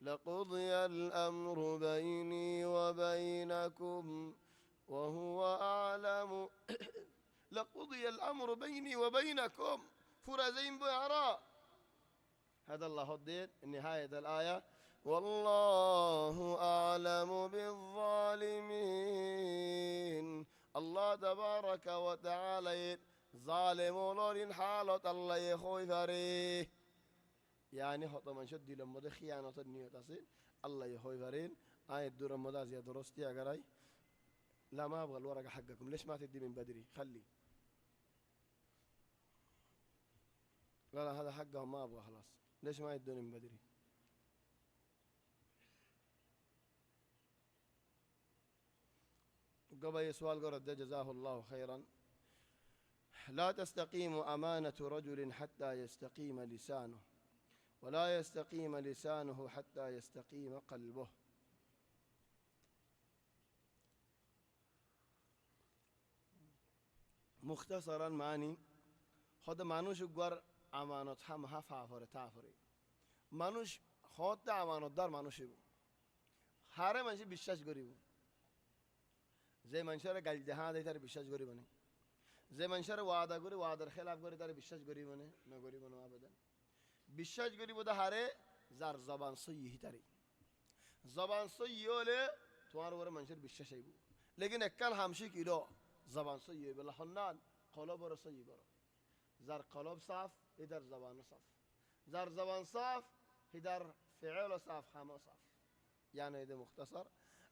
لقضي الأمر بيني وبينكم وهو أعلم لقضي الأمر بيني وبينكم فرزين بيعراء هذا الله الدين نهاية الآية والله أعلم بالظالمين الله تبارك وتعالى ظالم لورين حالة الله يخوي فريه يعني هو طبعا شد لما ده خيانة النية تصير الله يخوي فرين آية دور المدى زي درستي أقراي لا ما أبغى الورقة حقكم ليش ما تدي من بدري خلي لا هذا حقهم ما أبغى خلاص ليش ما يدوني من بدري قبل سؤال قرد جزاه الله خيرا لا تستقيم أمانة رجل حتى يستقيم لسانه ولا يستقيم لسانه حتى يستقيم قلبه مختصرا معني خد مانوش قر أمانة هم هفافر تافري مانوش خد أمانة دار مانوشي هاره منشي بيشاش قريبو زي منشر قال جهاد يتر بيشاش قريبني زي منشر وعده قري وعده خلاف قري تر بيشاش قريبني ما قريبنا أبدا بيشاش قريبو ده هاره زار زبان صيه تري زبان صيه ولا توار ورا منشر بيشاش يبو لكن أكل همشي كيلو زبان صيه بلا حنان قلب ورا صيه برا زار قلب صاف هدر زبان صاف زار زبان صاف هدر فعل صاف حما صاف يعني هذا مختصر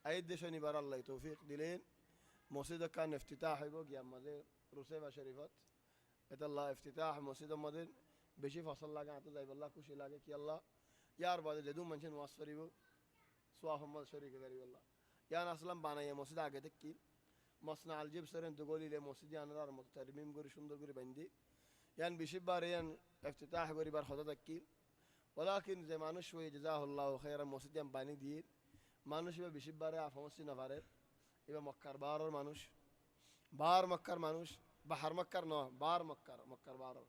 أيد شني بر الله توفيق دلين مسجد كان افتتاح يبوك يا مدير روسيفا شريفات إذا الله افتتاح مسجد مدير بشي فصل الله قاعد زي بالله كوش لاقي كي الله يا رب هذا جدوم منشن واصفري بو سواهم ما شريك ذري والله يا ناس لم بانا يا مسجد عقد كي مصنع الجيب سرين تقولي لي مسجد أنا دار مترميم قري شندر قري بندي يعني بشبار يعني افتتاح قري بار خدتك كي ولكن زي ما نشوي جزاه الله خيرا مسجد باني دير মানুষ এবার বেশি বারে আফামসি না পারে এবার মক্কার বারোর মানুষ বার মক্কার মানুষ বাহার মক্কার ন বার মক্কার বারো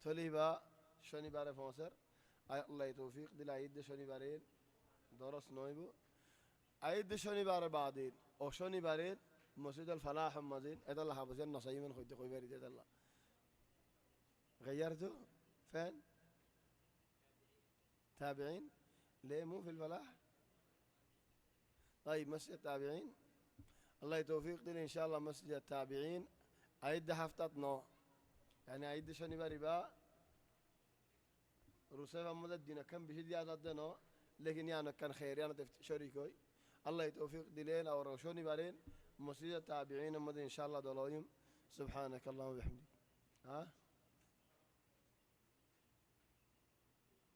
থলি বা শনিবারে ফসের আল্লাহ তৌফিক দিলে ঈদ শনিবারের দরস নইব ঈদ শনিবার বাদের ও শনিবারের মসজিদ আল ফালাহ মসজিদ এদাল্লাহ হাফিজের নসাইমান হইতে কইবার ঈদ এদাল্লাহ غيرته فين تابعين ليه مو في الفلاح طيب مسجد التابعين الله يتوفيق دي إن شاء الله مسجد التابعين عيد هفتات نو يعني عيد شني بريبا روسيف أمد الدين كم بشد يعدد نو لكن يعني كان خير يعني شريكوي الله يتوفيق دي لين أو روشوني بارين مسجد التابعين أمد إن شاء الله دلوهم سبحانك اللهم وبحمدك ها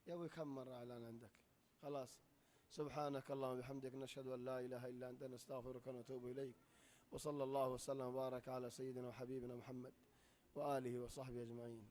يا ابوي كم مرة إعلان عندك خلاص سبحانك اللهم وبحمدك نشهد أن لا إله إلا أنت نستغفرك ونتوب إليك وصلى الله وسلم وبارك على سيدنا وحبيبنا محمد وآله وصحبه أجمعين